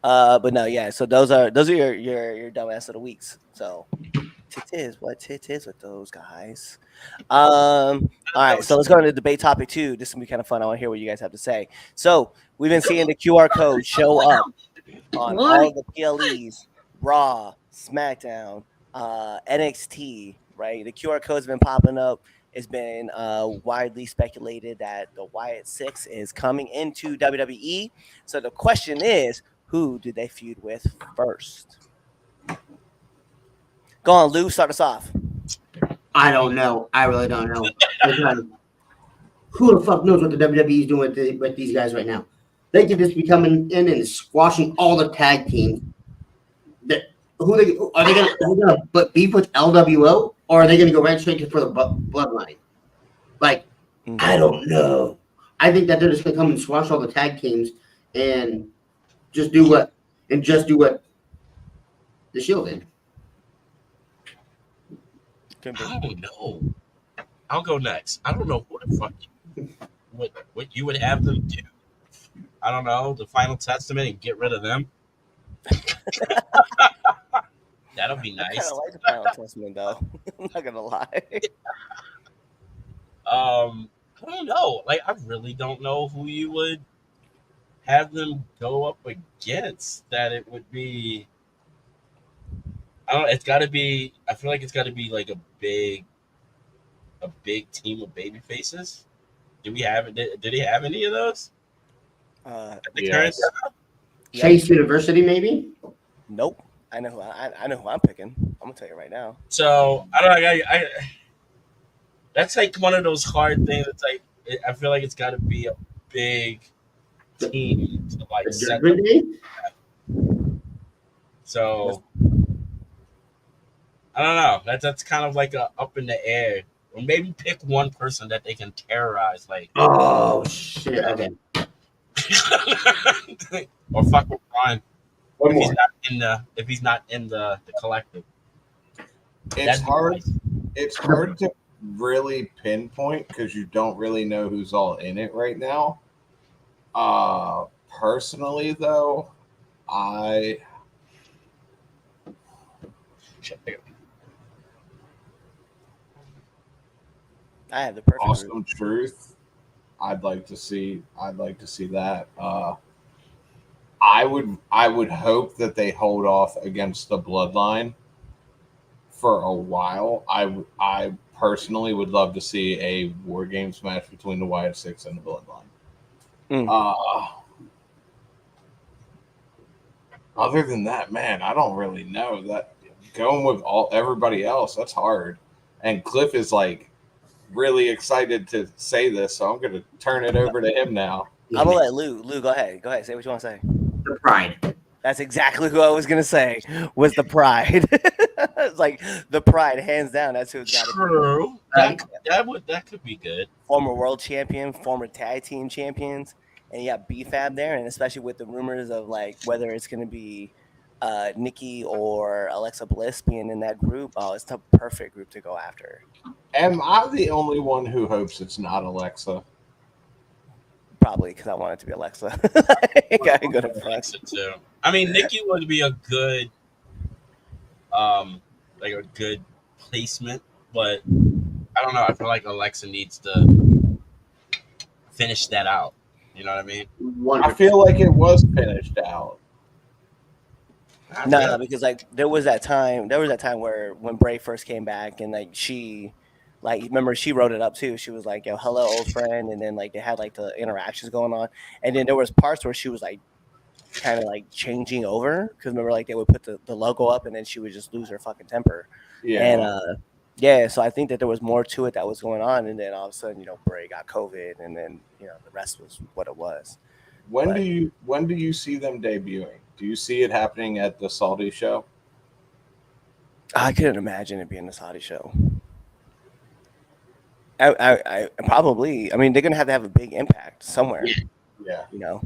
But no, yeah. So those are your dumbass of the weeks. So it is with those guys. All right, so let's go into debate topic 2. This is gonna be kind of fun. I want to hear what you guys have to say. So we've been seeing the QR code show up on all the PLEs, Raw, SmackDown, NXT, right? The QR code's been popping up. It's been widely speculated that the Wyatt 6 is coming into WWE. So the question is, who did they feud with first? Go on, Lou. Start us off. I don't know. I really don't know. Because who the fuck knows what the WWE is doing with these guys right now? They could just be coming in and squashing all the tag teams. Are they gonna beef with LWO, or are they gonna go right straight for the bloodline? Like, I don't know. I think that they're just gonna come and squash all the tag teams and just do what the Shield did. I don't know. I'll go next. I don't know what the fuck what you would have them do. I don't know, the Final Testament and get rid of them. That'll be nice. I kind of like the Final Testament, though. I'm not gonna lie. I don't know. Like, I really don't know who you would have them go up against. That it would be. I don't know. It's got to be. I feel like it's got to be like a big team of baby faces. Do we have? Did he have any of those? At the current time? Chase University, maybe. Nope. I know who I'm picking. I'm gonna tell you right now. So I don't know. I that's like one of those hard things. It's like I feel like it's got to be a big team to like set them. So I don't know. That's kind of like a up in the air. Or maybe pick one person that they can terrorize. Like, oh shit! Okay. Or fuck with Brian. If he's not in the collective. It's hard. Nice. It's hard to really pinpoint because you don't really know who's all in it right now. Personally, though, I have the perfect Awesome group. Truth. I'd like to see that. I would hope that they hold off against the Bloodline for a while. I personally would love to see a War Games match between the Wyatt Six and the Bloodline. Other than that, man, I don't really know. That going with everybody else, that's hard. And Cliff is like really excited to say this, so I'm going to turn it over to him now. I'm gonna let Lou. Lou, go ahead. Go ahead. Say what you want to say. The Pride. That's exactly who I was gonna say. Was the Pride? It's like the Pride, hands down. That's who it's got to be. True. That could be good. Former world champion, former tag team champions, and you got B-Fab there, and especially with the rumors of like whether it's gonna be Nikki or Alexa Bliss being in that group. Oh, it's the perfect group to go after. Am I the only one who hopes it's not Alexa? Probably because I want it to be Alexa. I gotta go to Alexa too. I mean, Nikki would be a good, like a good placement, but I don't know. I feel like Alexa needs to finish that out. You know what I mean? I feel like it was finished out. No, because like there was that time where when Bray first came back and like she, like, remember she wrote it up too. She was like, "Yo, hello, old friend," and then like they had like the interactions going on, and then there was parts where she was like kind of like changing over because remember like they would put the logo up and then she would just lose her fucking temper. Yeah. And yeah, so I think that there was more to it that was going on, and then all of a sudden, you know, Bray got COVID, and then you know the rest was what it was. When do you see them debuting? Do you see it happening at the Saudi show? I couldn't imagine it being the Saudi show. I probably. I mean, they're gonna have to have a big impact somewhere. Yeah. You know,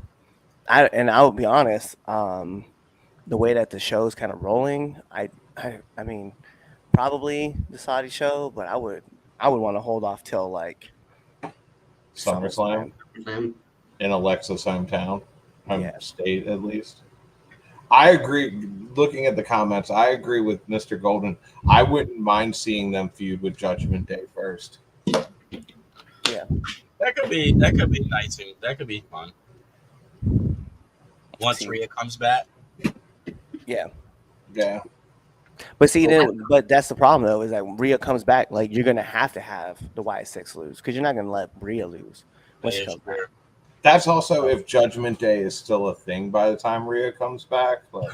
I'll be honest. The way that the show's kind of rolling, I mean, probably the Saudi show, but I would want to hold off till like SummerSlam in Alexa's hometown, state at least. I agree. Looking at the comments, I agree with Mr. Golden. I wouldn't mind seeing them feud with Judgment Day first. Yeah, that could be nice. That could be fun. Once Rhea comes back. Yeah. Yeah. But see, but that's the problem though, is that when Rhea comes back, like you're gonna have to have the Wyatt Six lose because you're not gonna let Rhea lose when she comes back. That's also if Judgment Day is still a thing by the time Rhea comes back. Like,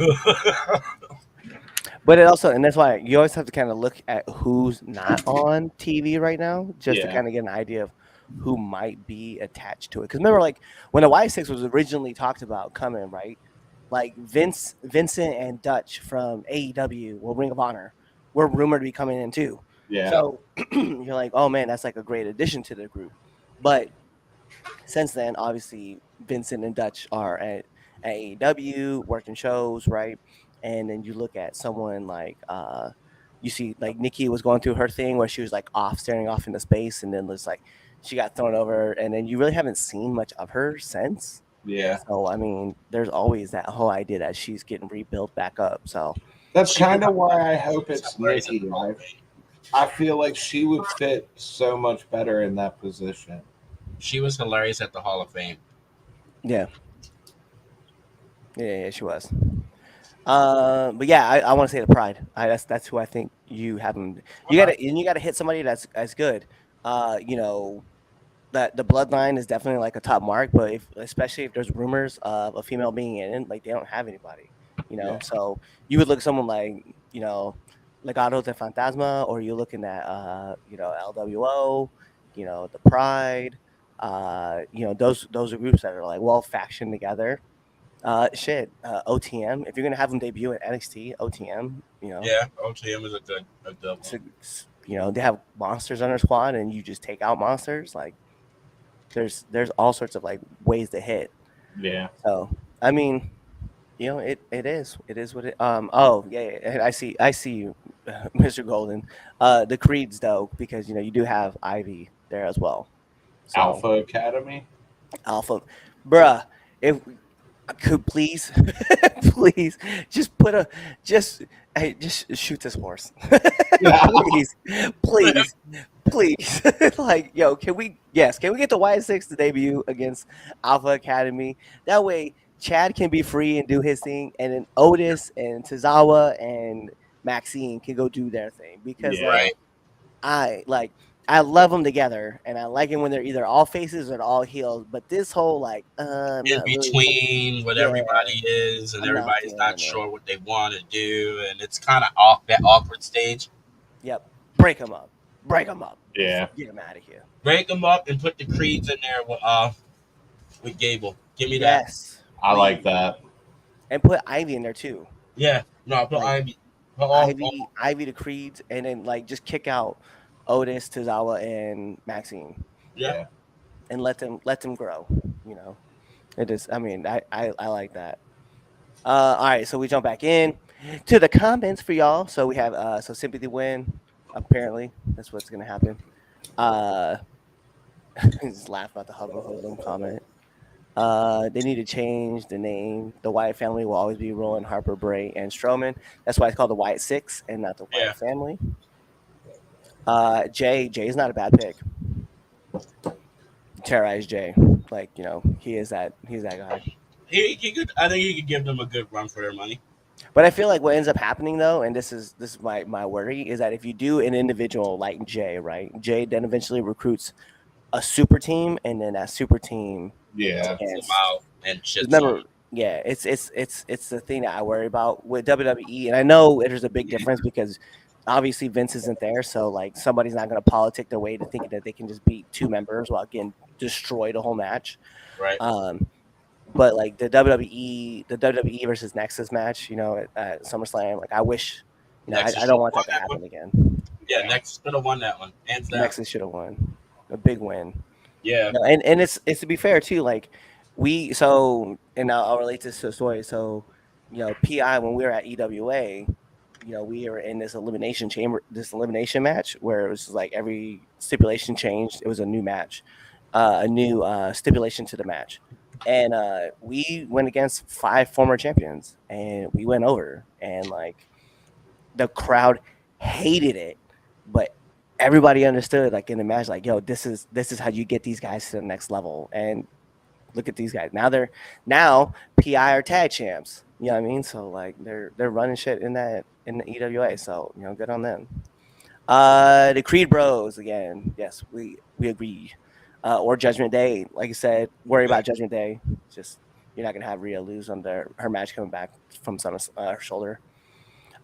But it also, and that's why you always have to kind of look at who's not on TV right now, just to Yeah. kind of get an idea of who might be attached to it. Because remember, like when the Y6 was originally talked about coming, right? Like Vincent and Dutch from AEW, well, Ring of Honor, were rumored to be coming in too. yeah. So you're like, oh man, that's like a great addition to the group. But since then, obviously, Vincent and Dutch are at AEW working shows, right? And then you look at someone like you see like Nikki was going through her thing where she was like staring off into space, and then was like she got thrown over, and then you really haven't seen much of her since. Yeah. So I mean, there's always that whole idea that she's getting rebuilt back up. So That's kind of why I hope it's Nikki. I feel like she would fit so much better in that position. She was hilarious at the Hall of Fame. yeah, she was. But yeah, I want to say the Pride. That's who I think you have them. You gotta hit somebody that's as good. You know that the Bloodline is definitely like a top mark, but especially if there's rumors of a female being in, like they don't have anybody. You know, so you would look at someone like Legado de Fantasma, or you're looking at LWO, the Pride. Those are groups that are like well factioned together. OTM. If you're gonna have them debut at NXT, OTM, Yeah, OTM is a good one. They have monsters on their squad, and you just take out monsters. Like, there's all sorts of like ways to hit. Yeah. So I mean, it is what it. Oh yeah. I see you, Mr. Golden. The Creeds though, because you do have Ivy there as well. So, Alpha Academy. Alpha, bruh. If could please just hey, just shoot this horse. please like, yo, can we get the Y6 to debut against Alpha Academy? That way Chad can be free and do his thing, and then Otis and Tozawa and Maxine can go do their thing, because I love them together, and I like it when they're either all faces or all heels. But this whole in between what everybody is, and everybody's not sure what they want to do, and it's kind of off that awkward stage. Yep, break them up. Yeah, get them out of here. Break them up and put the Creeds in there with Gable. Give me that. Yes, I like that. And put Ivy in there too. Yeah, no, put Ivy. Ivy the Creeds, and then just kick out Otis, Tozawa, and Maxine. Yeah. And let them grow. It is. I mean, I like that. All right, so we jump back in to the comments for y'all. So we have sympathy win. Apparently, that's what's gonna happen. Just laugh about the Hoodlum comment. They need to change the name. The Wyatt family will always be Rowan, Harper, Bray, and Strowman. That's why it's called the Wyatt Six and not the Wyatt family. Jay is not a bad pick. Terrorize Jay, he is that guy. He could. I think he could give them a good run for their money. But I feel like what ends up happening though, and this is my worry, is that if you do an individual like Jay, right? Jay then eventually recruits a super team, and then that super team, and shit. Remember, it's the thing that I worry about with WWE, and I know there's a big difference because obviously Vince isn't there, so somebody's not going to politic their way to thinking that they can just beat two members while getting destroyed a whole match, right? But the WWE versus Nexus match, at SummerSlam, I wish, I don't want that to happen again. Yeah, Nexus should have won that one. Nexus should have won a big win. Yeah, and it's to be fair too, and I'll relate this to a story. So, PI, when we were at EWA, we were in this elimination match where it was every stipulation changed. It was a new match, a new stipulation to the match. And we went against 5 former champions, and we went over. And the crowd hated it, but everybody understood. In the match, yo, this is how you get these guys to the next level. And look at these guys now. PI are tag champs. You know what I mean? So they're running shit in the EWA. So good on them. The Creed Bros again. Yes, we agree. or Judgment Day. Like I said, worry about Judgment Day. Just you're not gonna have Rhea lose on her match coming back from her shoulder.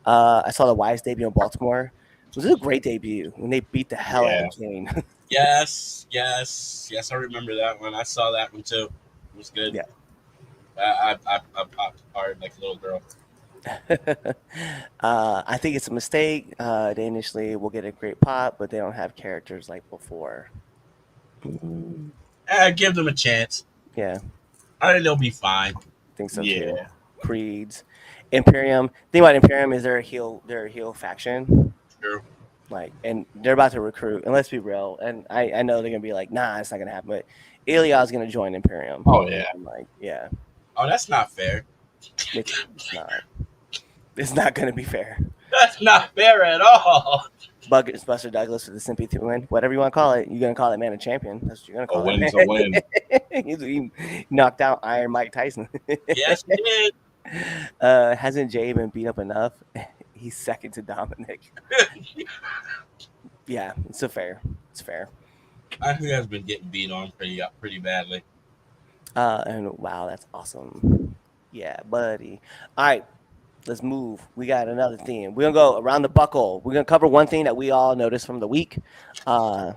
I saw the Wyatt's debut in Baltimore. It was a great debut when they beat the hell out of Kane. Yes. I remember that one. I saw that one too. It was good. Yeah. I popped hard like a little girl. I think it's a mistake. They initially will get a great pop, but they don't have characters like before. Give them a chance. Yeah, I think they'll be fine. I think so too. Creeds, Imperium. Thing about Imperium is they're a heel faction. True. Like, and they're about to recruit. And let's be real. And I know they're gonna be like, nah, it's not gonna happen. But Ilya's gonna join Imperium. Oh yeah. I'm like, yeah. Oh, that's not fair. It's not. It's not gonna be fair. That's not fair at all. Buster Douglas with the sympathy win, whatever you want to call it. You're gonna call that man a champion. That's what you're gonna call A win's it. a win. He knocked out Iron Mike Tyson. Yes, he did. Hasn't Jay been beat up enough? He's second to Dominic. Yeah, it's fair. It's fair. I think has been getting beat on pretty badly. And wow, that's awesome. Yeah, buddy. All right, let's move. We got another theme. We're gonna go around the buckle. We're gonna cover one thing that we all noticed from the week. So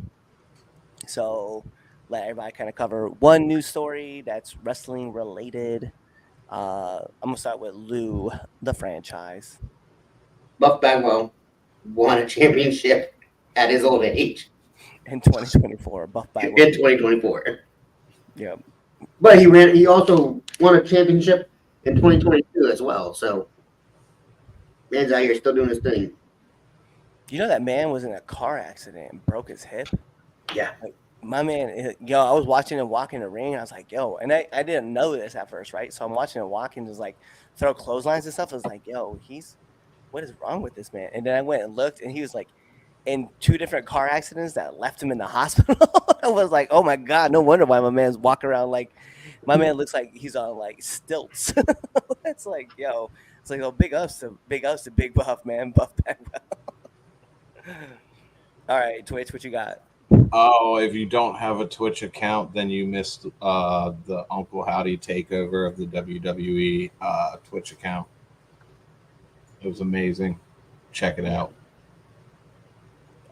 let everybody kind of cover one news story that's wrestling related. I'm gonna start with Lou, the franchise. Buff Bagwell won a championship at his old age In 2024, Buff Bagwell. in 2024. Yeah. But he also won a championship in 2022 as well. So man's out here still doing his thing. You know that man was in a car accident and broke his hip? Yeah. Like, my man, yo, I was watching him walk in the ring. I was like, yo, and I didn't know this at first, right? So I'm watching him walk and just like throw clotheslines and stuff. I was like, yo, what is wrong with this man? And then I went and looked, and he was like in 2 different car accidents that left him in the hospital. I was like, oh my God, no wonder why my man's walking around like, my man looks like he's on like stilts. It's like, yo, it's like, oh, big ups to Big Buff, man, Buff Bagwell. All right, Twitch, what you got? Oh, if you don't have a Twitch account, then you missed the Uncle Howdy takeover of the WWE Twitch account. It was amazing. Check it out.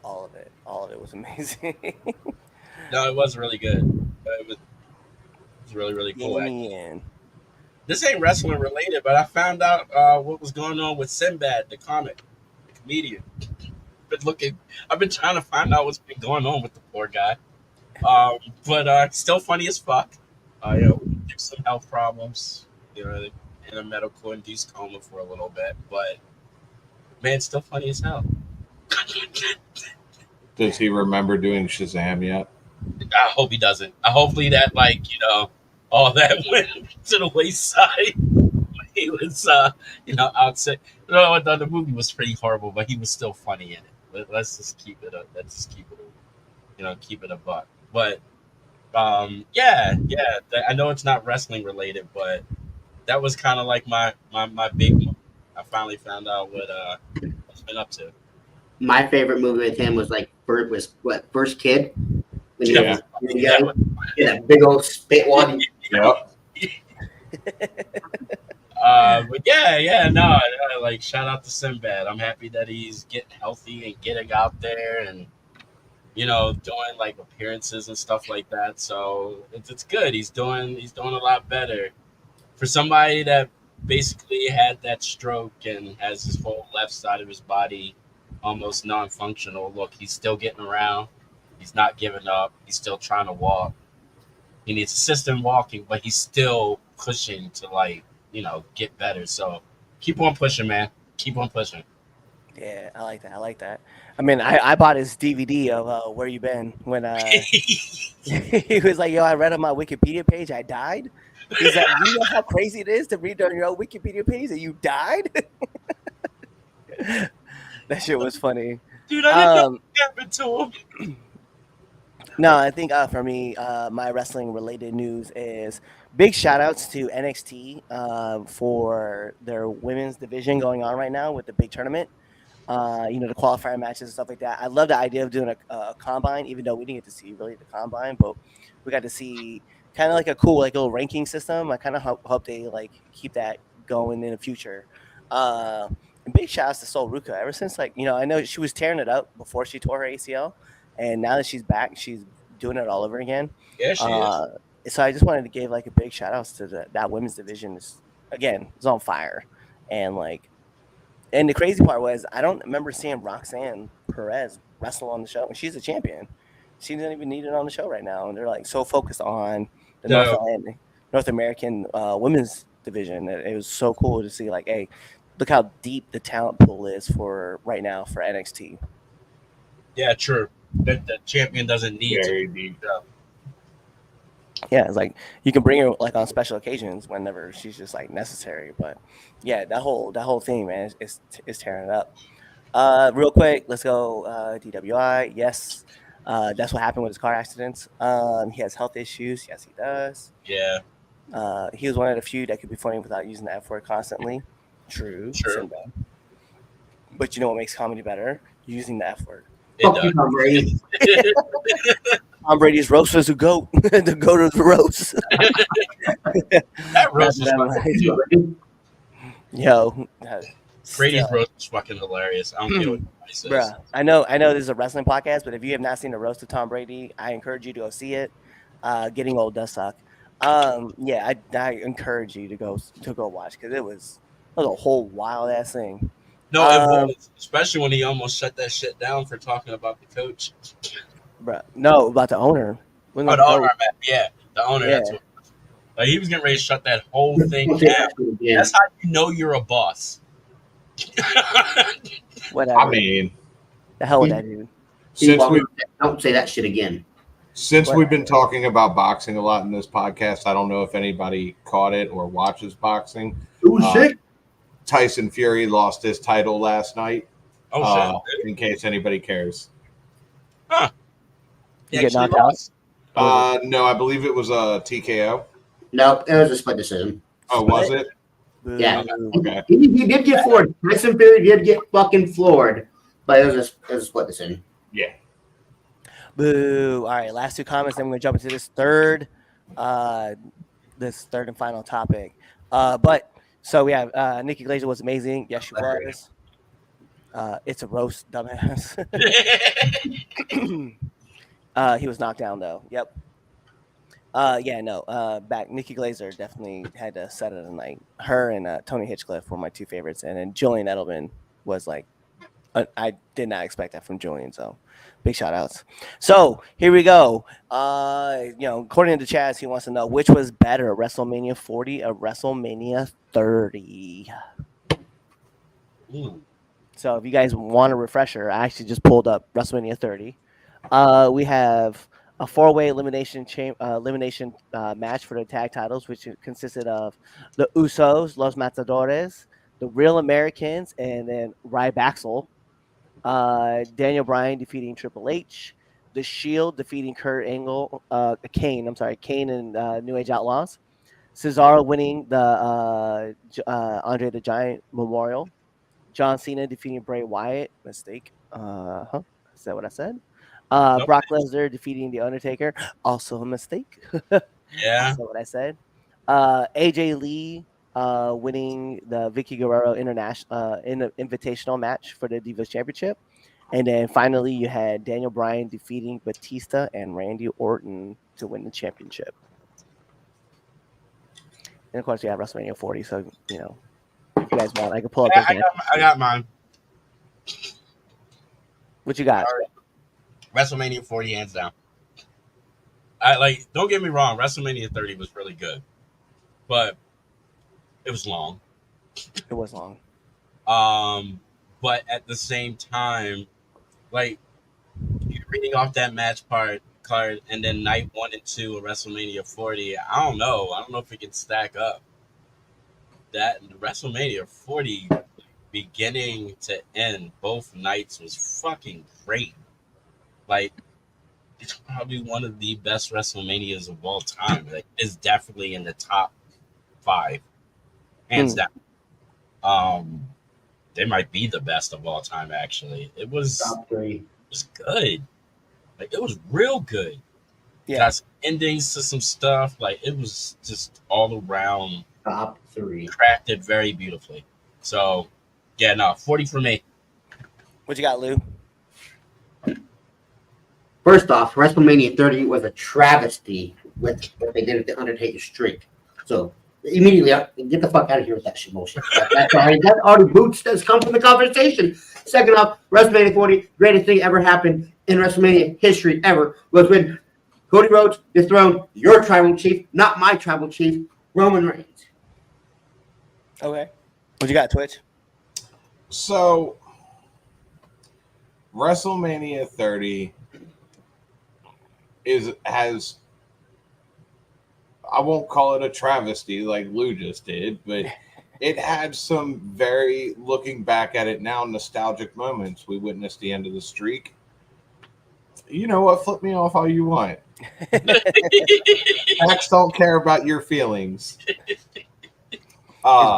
All of it was amazing. No, it was really good. It was really, really cool. Damien. This ain't wrestling related, but I found out what was going on with Sinbad, the comic, the comedian. I've been trying to find out what's been going on with the poor guy. But still funny as fuck. Some health problems. In a medical induced coma for a little bit, but man, still funny as hell. Does he remember doing Shazam yet? I hope he doesn't. Hopefully that all that went to the wayside. He was outside. The movie was pretty horrible, but he was still funny in it. Let's just keep it a buck. But I know it's not wrestling related, but that was kind of like my big one. I finally found out what he's been up to. My favorite movie with him was First Kid? When he was young. Yeah, that big old spit one. Yep. Like shout out to Sinbad. I'm happy that he's getting healthy and getting out there and doing like appearances and stuff like that. So it's good. He's doing a lot better for somebody that basically had that stroke and has his whole left side of his body almost non-functional. Look, he's still getting around. He's not giving up. He's still trying to walk. He needs assistance walking, but he's still pushing to get better. So keep on pushing, man. Keep on pushing. Yeah, I like that. I mean, I bought his DVD of Where You Been when he was like, yo, I read on my Wikipedia page I died. He's like, you know how crazy it is to read on your own Wikipedia page that you died? That shit was funny. Dude, I didn't know what happened to him. No, I think for me, my wrestling related news is big shout outs to NXT for their women's division going on right now with the big tournament. The qualifier matches and stuff like that. I love the idea of doing a combine, even though we didn't get to see really the combine, but we got to see kind of like a cool like little ranking system. I kind of hope they like keep that going in the future. And big shout outs to Sol Ruka. Ever since I know she was tearing it up before she tore her ACL, and now that she's back, she's doing it all over again. Yeah, she is. So I just wanted to give like a big shout outs to that women's division. Is on fire, and the crazy part was I don't remember seeing Roxanne Perez wrestle on the show, and she's a champion. She doesn't even need it on the show right now, and they're like so focused on the North American women's division. It was so cool to see like, hey, look how deep the talent pool is for right now for NXT. Yeah, true. The champion doesn't need Very to be deep. Yeah, it's like you can bring her like on special occasions whenever she's just like necessary. But yeah, that whole thing, man, is tearing it up. Real quick, let's go DWI. Yes, that's what happened with his car accidents. He has health issues. Yes, he does. Yeah. He was one of the few that could be funny without using the F word constantly. True. But you know what makes comedy better? Using the F word. Fuck you, Tom Brady. Tom Brady's roast was the GOAT. The GOAT of the roast. That roast was fucking Yo. Brady's roast was fucking hilarious. I don't care what anybody says. Bruh, I know this is a wrestling podcast, but if you have not seen the roast of Tom Brady, I encourage you to go see it. Getting old does suck. Yeah, I encourage you to go watch because it was a whole wild ass thing. No, it was, especially when he almost shut that shit down for talking about the coach. Bruh, no, about the owner. The owner, yeah, the owner. Yeah. That's what. Like he was getting ready to shut that whole thing down. That's how you know you're a boss. Whatever. I mean, the hell with that dude. Don't say that shit again. Since we've been talking about boxing a lot in this podcast, I don't know if anybody caught it or watches boxing. Shit. Tyson Fury lost his title last night. Oh shit! In case anybody cares. Huh? You get knocked out? No, I believe it was a TKO. No, it was a split decision. Oh, was it? Yeah. Okay. He did get floored. Tyson Fury did get fucking floored, but it was a split decision. Yeah. Boo. All right, last two comments, then we're going to jump into this third and final topic. So we have Nikki Glazer was amazing. Yes, she was. It's a roast, dumbass. He was knocked down, though. Yep. Back. Nikki Glazer definitely had to set it tonight. Her and Tony Hitchcliffe were my two favorites. And then Julian Edelman was like, I did not expect that from Julian. So big shout outs. So here we go. According to Chaz, he wants to know which was better, WrestleMania 40 or WrestleMania 30. So if you guys want a refresher, I actually just pulled up WrestleMania 30. We have a 4-way elimination match for the tag titles, which consisted of the Usos, Los Matadores, the Real Americans, and then Ryback. Daniel Bryan defeating Triple H, The Shield defeating Kane and New Age Outlaws, Cesaro winning the Andre the Giant Memorial, John Cena defeating Bray Wyatt. Mistake. Is that what I said? Nope. Brock Lesnar defeating The Undertaker. Also a mistake. Yeah. That's what I said. AJ Lee winning the Vicky Guerrero invitational match for the Divas Championship. And then finally you had Daniel Bryan defeating Batista and Randy Orton to win the championship. And of course you have WrestleMania 40, so if you guys want, I can pull up those matches. I got mine. What you got? WrestleMania 40 hands down. Don't get me wrong, WrestleMania 30 was really good. But it was long. It was long. But at the same time, you're reading off that match card and then night 1 and 2 of WrestleMania 40. I don't know if it can stack up. That WrestleMania 40 beginning to end, both nights was fucking great. It's probably one of the best WrestleManias of all time. It's definitely in the top 5, hands down. they might be the best of all time. Actually, it was Top 3. it was good. Like it was real good. Yeah. Got some endings to some stuff. Like it was just all around Top 3. crafted very beautifully. So yeah, no, 40 for me. What you got, Lou? First off, WrestleMania 30 was a travesty with what they did with the Undertaker streak. So immediately, get the fuck out of here with that shit bullshit. That's already boots that's come from the conversation. Second off, WrestleMania 40, greatest thing ever happened in WrestleMania history ever was when Cody Rhodes dethroned your tribal chief, not my tribal chief, Roman Reigns. Okay. What you got, Twitch? So, WrestleMania 30 has, I won't call it a travesty like Lou just did, but it had some very, looking back at it now, nostalgic moments. We witnessed the end of the streak. You know what? Flip me off all you want. Facts don't care about your feelings. It's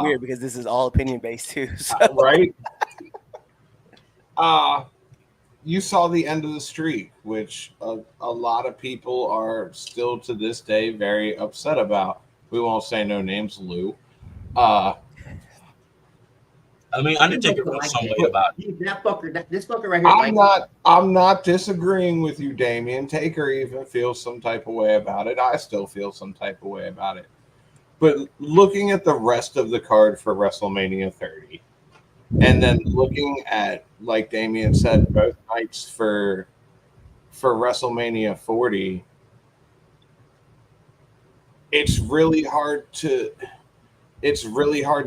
weird because this is all opinion based too. So. Right? You saw the end of the streak, which a lot of people are still to this day very upset about. We won't say no names, Lou. I mean, Undertaker felt some way about it. This fucker right here. I'm not disagreeing with you, Damien. Taker even feels some type of way about it. I still feel some type of way about it. But looking at the rest of the card for WrestleMania 30, and then looking at, like Damien said, both nights for WrestleMania 40, it's really hard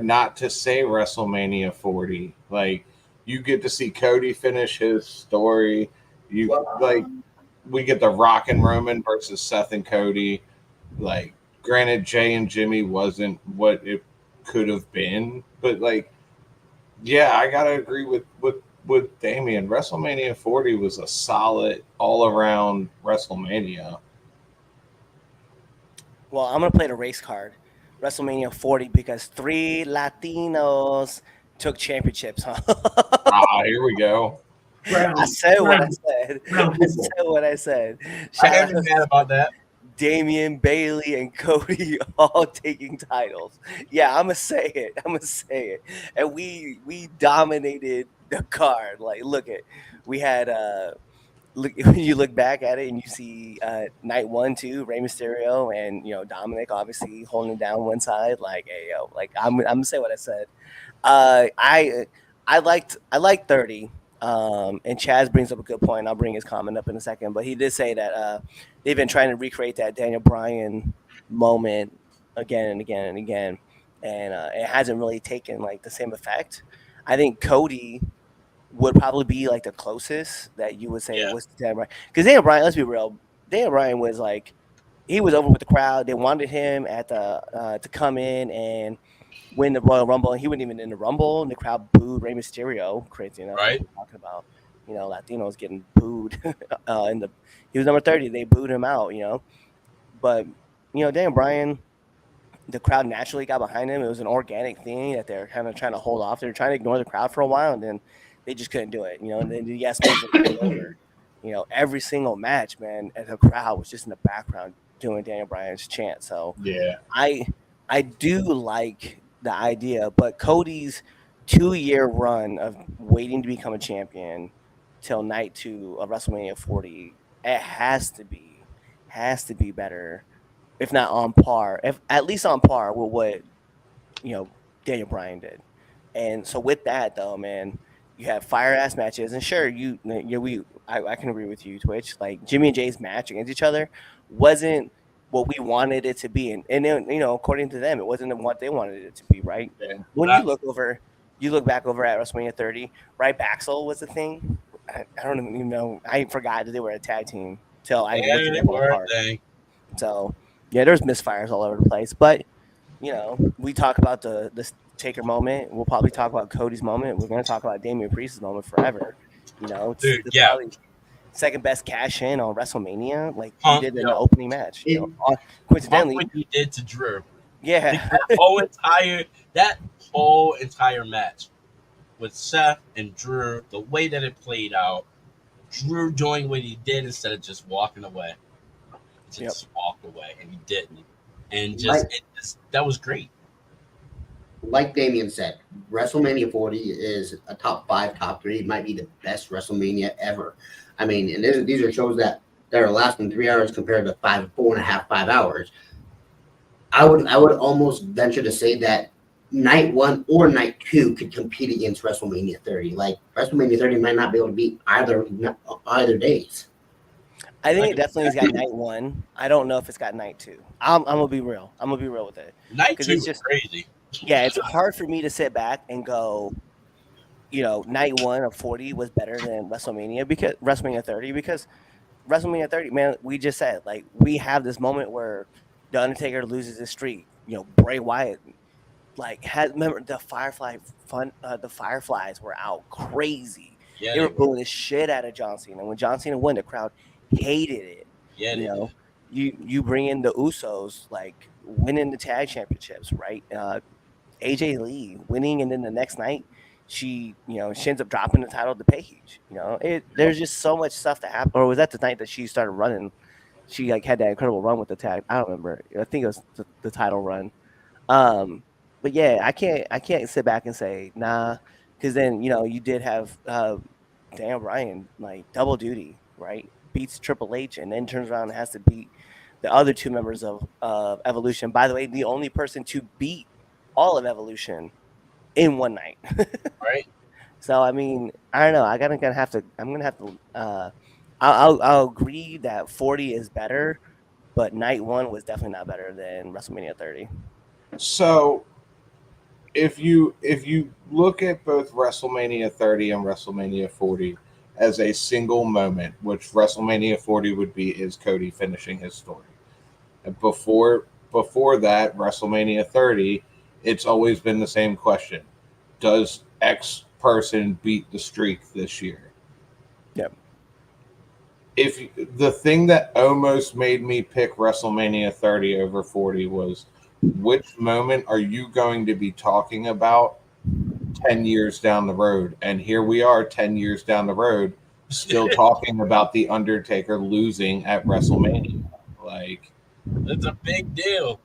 not to say WrestleMania 40. Like, you get to see Cody finish his story. We get the Rock and Roman versus Seth and Cody. Like, granted, Jay and Jimmy wasn't what it could have been, but yeah, I gotta agree with Damien. WrestleMania 40 was a solid all around WrestleMania. Well, I'm gonna play the race card. WrestleMania 40 because 3 Latinos took championships, huh? Here we go. I said what I said. I said what I said. I haven't been mad about that. Damien, Bailey, and Cody all taking titles. Yeah, I'm gonna say it. And we dominated the card. Like, we had you look back at it and you see night 1, 2, Rey Mysterio and Dominic obviously holding down one side. Like, hey yo, I'm gonna say what I said. I liked 30. And Chaz brings up a good point. I'll bring his comment up in a second, but he did say that they've been trying to recreate that Daniel Bryan moment again and again and again, and it hasn't really taken the same effect. I think Cody would probably be the closest that you would say was Daniel Bryan, because Daniel Bryan, let's be real, Daniel Bryan was he was over with the crowd. They wanted him at the to come in and win the Royal Rumble, and he wasn't even in the Rumble, and the crowd booed Rey Mysterio. Crazy enough, right? Talking about Latinos getting booed he was number 30. They booed him out, But Daniel Bryan, the crowd naturally got behind him. It was an organic thing that they're kind of trying to hold off. They were trying to ignore the crowd for a while, and then they just couldn't do it. And then the yes men over. Every single match, man, and the crowd was just in the background doing Daniel Bryan's chant. So yeah, I do like the idea, but Cody's 2-year run of waiting to become a champion till night 2 of WrestleMania 40, it has to be better, if not on par, if at least on par with what Daniel Bryan did. And so with that though, man, you have fire ass matches, and sure, I can agree with you, Twitch. Like, Jimmy and Jay's match against each other wasn't what we wanted it to be, and then according to them, it wasn't what they wanted it to be, right? Yeah. When you look back over at WrestleMania 30, right? Baxel was the thing. I don't even know. I forgot that they were a tag team till I looked at the part. So yeah, there's misfires all over the place, but we talk about the Taker moment. We'll probably talk about Cody's moment. We're going to talk about Damian Priest's moment forever. Dude, yeah. Second best cash in on WrestleMania, he did in the opening match. Coincidentally, what he did to Drew. Yeah, that whole entire match with Seth and Drew, the way that it played out, Drew doing what he did instead of just walking away. Just walked away, and he didn't. And that was great. Like Damien said, WrestleMania 40 is a top 5, top 3. It might be the best WrestleMania ever. I mean, and these are shows that are lasting 3 hours compared to 4.5, 5 hours. I would almost venture to say that night 1 or night 2 could compete against WrestleMania 30. Like WrestleMania 30 might not be able to beat either days. I think it definitely has got night 1. I don't know if it's got night 2. I'm gonna be real. I'm gonna be real with it. Night 2 is just crazy. Yeah, it's hard for me to sit back and go, night 1 of 40 was better than WrestleMania 30 because WrestleMania 30, man, we just said like we have this moment where the Undertaker loses his streak. Bray Wyatt remember the the Fireflies were out crazy. Yeah, they were booing the shit out of John Cena. When John Cena won, the crowd hated it. Yeah, you bring in the Usos winning the tag championships, right? AJ Lee winning, and then the next night she ends up dropping the title to Paige. There's just so much stuff that happened. Or was that the night that she started running? She had that incredible run with the tag. I don't remember. I think it was the title run. But yeah, I can't sit back and say nah, because then you did have Daniel Bryan double duty, right? Beats Triple H and then turns around and has to beat the other 2 members of Evolution. By the way, the only person to beat all of Evolution in one night. Right. So I mean, I don't know. I'm gonna have to. I'll agree that 40 is better, but night 1 was definitely not better than WrestleMania 30. So, if you look at both WrestleMania 30 and WrestleMania 40 as a single moment, which WrestleMania 40 would be, is Cody finishing his story. And before that, WrestleMania 30, it's always been the same question: does X person beat the streak this year? Yep. The thing that almost made me pick WrestleMania 30 over 40 was, which moment are you going to be talking about 10 years down the road? And here we are 10 years down the road, still talking about The Undertaker losing at WrestleMania. It's a big deal.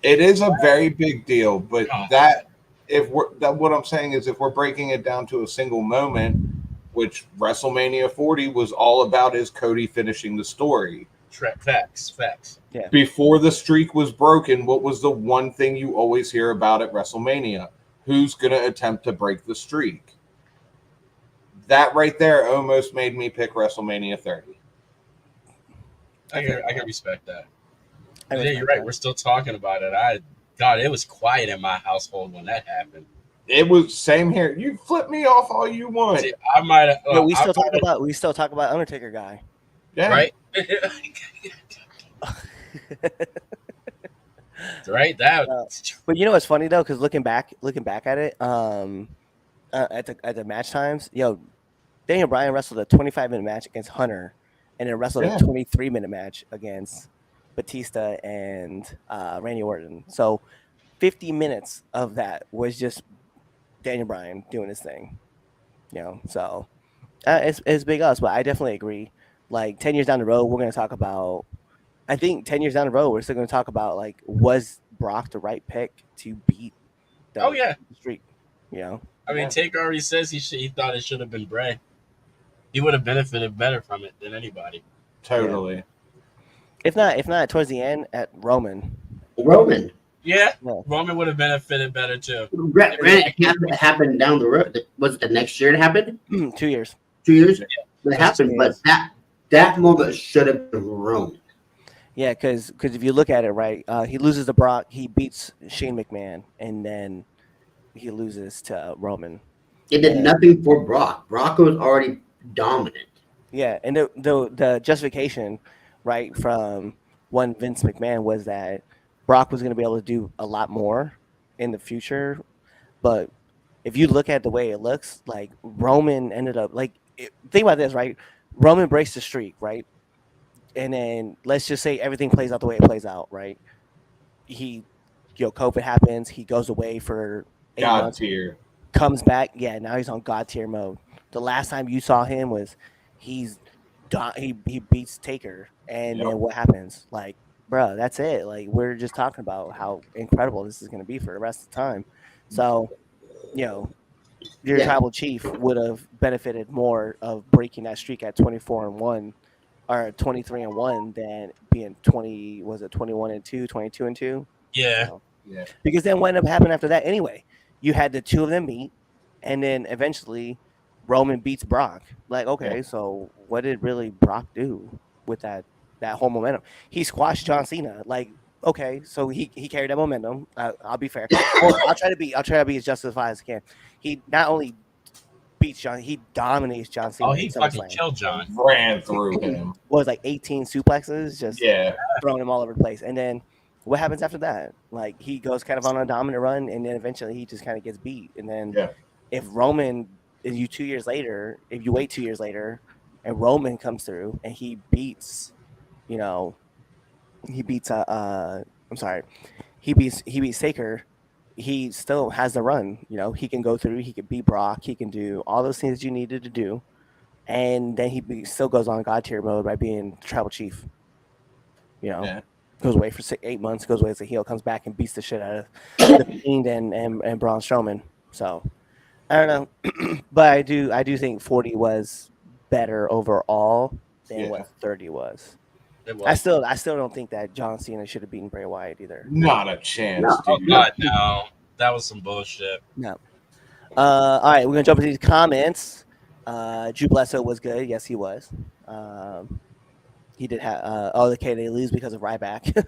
It is a very big deal, but what I'm saying is, if we're breaking it down to a single moment, which WrestleMania 40 was all about, is Cody finishing the story. Facts. Yeah. Before the streak was broken, what was the one thing you always hear about at WrestleMania? Who's going to attempt to break the streak? That right there almost made me pick WrestleMania 30. I can respect that. Yeah, you're right. We're still talking about it. God, it was quiet in my household when that happened. It was same here. You flip me off all you want. See, I might have. No, we still talk about Undertaker guy. Yeah. Right. Right. But you know what's funny though, because looking back at it, at the match times, Daniel Bryan wrestled a 25-minute match against Hunter, and then wrestled a 23-minute match against Batista and Randy Orton. So 50 minutes of that was just Daniel Bryan doing his thing. So it's big us, but I definitely agree. 10 years down the road, we're going to talk about. I think 10 years down the road, we're still going to talk about was Brock the right pick to beat the streak? I mean, Taker already says he thought it should have been Bray. He would have benefited better from it than anybody. Totally. Yeah. If not towards the end at Roman. Yeah, Roman would have benefited better too. It happened down the road. Was it the next year it happened? 2 years. 2 years? It happened, but that moment should have been Roman. Yeah, because if you look at it, right, he loses to Brock, he beats Shane McMahon, and then he loses to Roman. It did nothing for Brock. Brock was already dominant. Yeah, and the justification, right, from one Vince McMahon was that Brock was going to be able to do a lot more in the future. But if you look at the way it looks, Roman ended up, think about this, right? Roman breaks the streak, right? And then let's just say everything plays out the way it plays out, right? COVID happens. He goes away for 8 months. Here. comes back. Yeah, now he's on God tier mode. The last time you saw him was he beats Taker, and Yep. then what happens? Like, bro, that's it. Like, we're just talking about how incredible this is going to be for the rest of the time. So, you know, your Yeah. tribal chief would have benefited more of breaking that streak at 24-1 or 23-1 than being 21-2, 22-2. Yeah. So, Yeah. because then what ended up happening after that anyway? You had the two of them meet, and then eventually Roman beats Brock. Like, okay, so what did really Brock do with that whole momentum? He squashed John Cena. Like, okay, so he carried that momentum. I'll be fair. Well, I'll try to be as justified as I can. He not only beats John, he dominates John Cena. Oh, in he fucking SummerSlam. killed John. Ran through him. What was it, like 18 suplexes, just Yeah. throwing him all over the place. And then what happens after that? Like, he goes kind of on a dominant run, and then eventually he just kind of gets beat. And then if Roman, if you wait 2 years later, and Roman comes through and he beats, I'm sorry, he beats Taker. He still has the run. He can go through. He can beat Brock. He can do all those things you needed to do, and then he still goes on God tier mode by being tribal chief. Goes away for 8 months. Goes away as a heel. Comes back and beats the shit out of the Fiend and Braun Strowman. So I don't know, but I do think 40 was better overall than what 30 was. It was. I still don't think that John Cena should have beaten Bray Wyatt either. Not a chance, dude. God, no. That was some bullshit. No. All right, we're gonna jump into these comments. Drew Bledsoe was good. Yes, he was. He did have. Okay, they lose because of Ryback.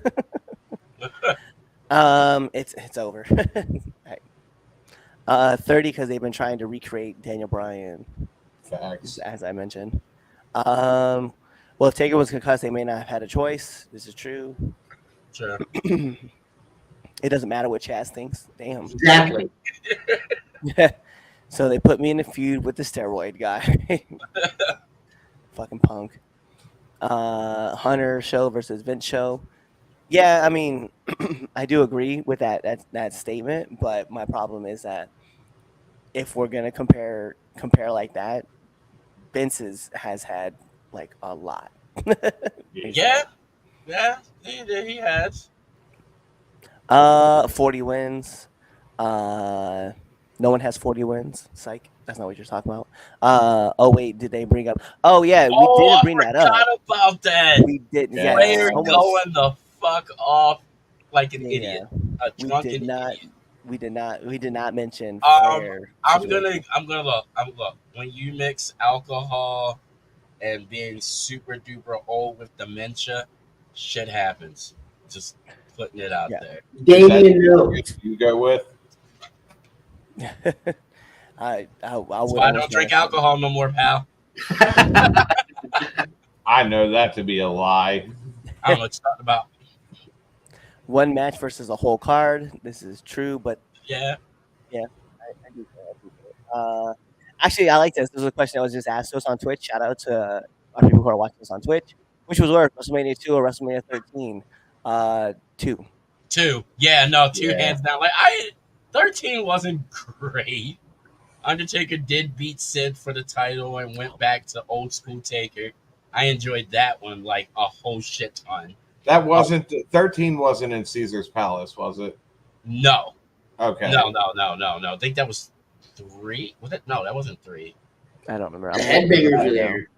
It's over. Right. 30 because they've been trying to recreate Daniel Bryan. Facts. As I mentioned. Well, if Taker was concussed, they may not have had a choice. This is true. Sure. It doesn't matter what Chaz thinks. Damn. Exactly. So they put me in a feud with the steroid guy. Fucking punk. Hunter show versus Vince show. Yeah, I mean, I do agree with that statement, but my problem is that if we're gonna compare like that, Vince's has had like a lot. Yeah, he has. 40 wins. No one has 40 wins. Psych. That's not what you're talking about. Oh wait, did they bring up? Oh yeah, we didn't bring that up. I forgot about that. We didn't. Yeah, Player going the fuck off like an idiot. A drunken idiot. We did not mention. I'm gonna look. When you mix alcohol and being super duper old with dementia, shit happens. Just putting it out there. Damien knows. You go with. I don't drink alcohol no more, pal. I know that to be a lie. I don't know what you're talking about. One match versus a whole card. This is true, but yeah. I do. Actually, I like this. This was a question that was just asked to us on Twitch. Shout out to our people who are watching us on Twitch. Which was worse, WrestleMania 2 or WrestleMania 13? 2. 2. Yeah, no, 2 hands down. 13 wasn't great. Undertaker did beat Sid for the title and went back to old school Taker. I enjoyed that one like a whole shit ton. That wasn't 13. Wasn't in Caesar's Palace, was it? No. Okay. No. I think that was 3. Was it? No, that wasn't 3. I don't remember. Headbangers are there.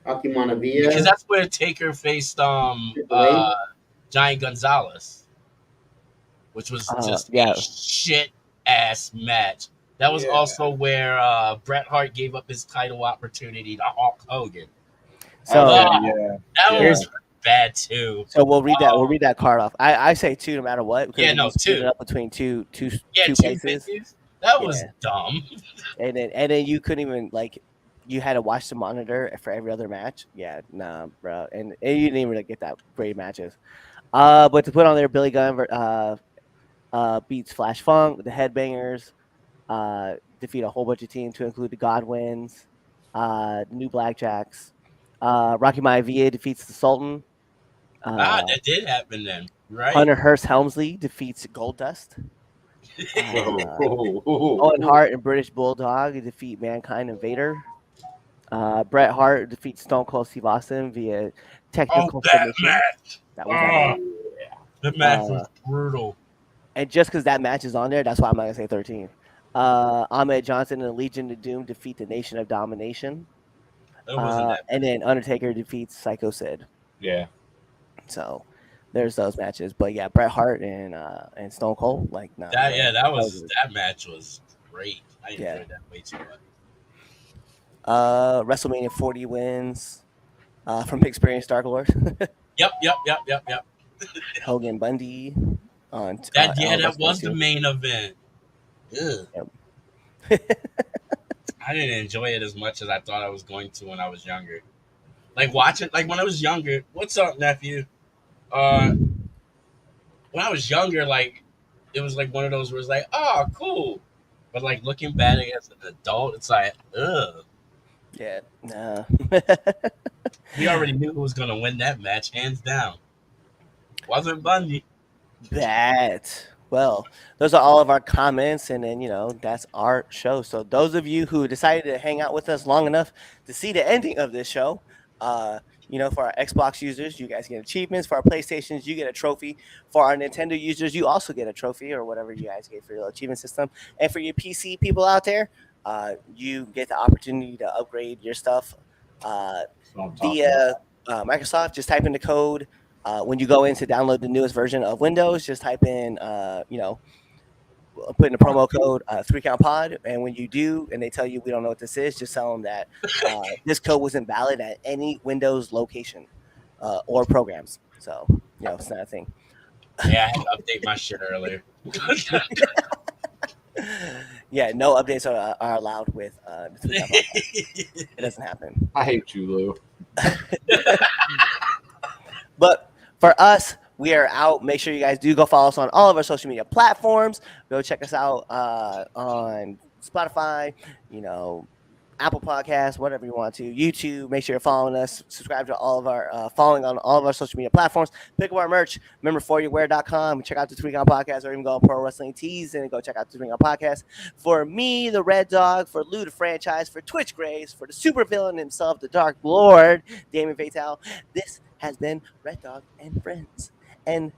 Rocky Montevilla. Because that's where Taker faced Giant Gonzalez, which was just a shit ass match. That was also where Bret Hart gave up his title opportunity to Hulk Hogan. So that was bad too. So we'll read that. We'll read that card off. I say 2 no matter what. Yeah, no, 2. It up between two places. That was dumb. And then you couldn't even you had to watch the monitor for every other match. Yeah, nah, bro. And you didn't even get that great matches. But to put on there, Billy Gunn beats Flash Funk, the Headbangers, defeat a whole bunch of teams to include the Godwins, New Blackjacks. Rocky Maivia defeats the Sultan. That did happen then, right? Hunter Hearst Helmsley defeats Goldust. Owen Hart and British Bulldog defeat Mankind and Vader. Bret Hart defeats Stone Cold Steve Austin via technical that submission. match. That was that match. The match was brutal. And just because that match is on there, that's why I'm not gonna say 13. Ahmed Johnson and the Legion of Doom defeat the Nation of Domination. It wasn't that and then Undertaker defeats Psycho Sid. Yeah. So there's those matches. But yeah, Bret Hart and Stone Cold, like nah, that match was great. I enjoyed that way too much. WrestleMania 40 wins from Experienced Dark Lord. Yep. Hogan Bundy on that was the main event. Ugh. I didn't enjoy it as much as I thought I was going to when I was younger. Like watching, like when I was younger. What's up, nephew? When I was younger, like it was like one of those where it's like, oh, cool. But like looking back as an adult, it's like, ugh. Yeah, nah. We already knew who was gonna win that match, hands down. Wasn't Bundy. Well, those are all of our comments, and then that's our show. So those of you who decided to hang out with us long enough to see the ending of this show, for our Xbox users, you guys get achievements. For our PlayStations, you get a trophy. For our Nintendo users, you also get a trophy or whatever you guys get for your achievement system. And for your PC people out there, you get the opportunity to upgrade your stuff via Microsoft. Just type in the code. When you go in to download the newest version of Windows, just type in, put in the promo code 3CountPod. And when you do, and they tell you we don't know what this is, just tell them that this code wasn't valid at any Windows location or programs. So, it's not a thing. Yeah, I had to update my shit earlier. Yeah, no updates are allowed with the 3Count Podcast. It doesn't happen. I hate you, Lou. But for us, we are out. Make sure you guys do go follow us on all of our social media platforms. Go check us out on Spotify, Apple Podcasts, whatever you want to. YouTube. Make sure you're following us. Subscribe to all of our following on all of our social media platforms. Pick up our merch. Remember foryourwear.com. Check out the 3Count Podcast, or even go on Pro Wrestling Tees and go check out the 3Count Podcast. For me, the Red Dog, for Lou the Franchise, for Twitch Grace, for the super villain himself, the Dark Lord, Damien Fatal. This has been Red Dog and Friends. And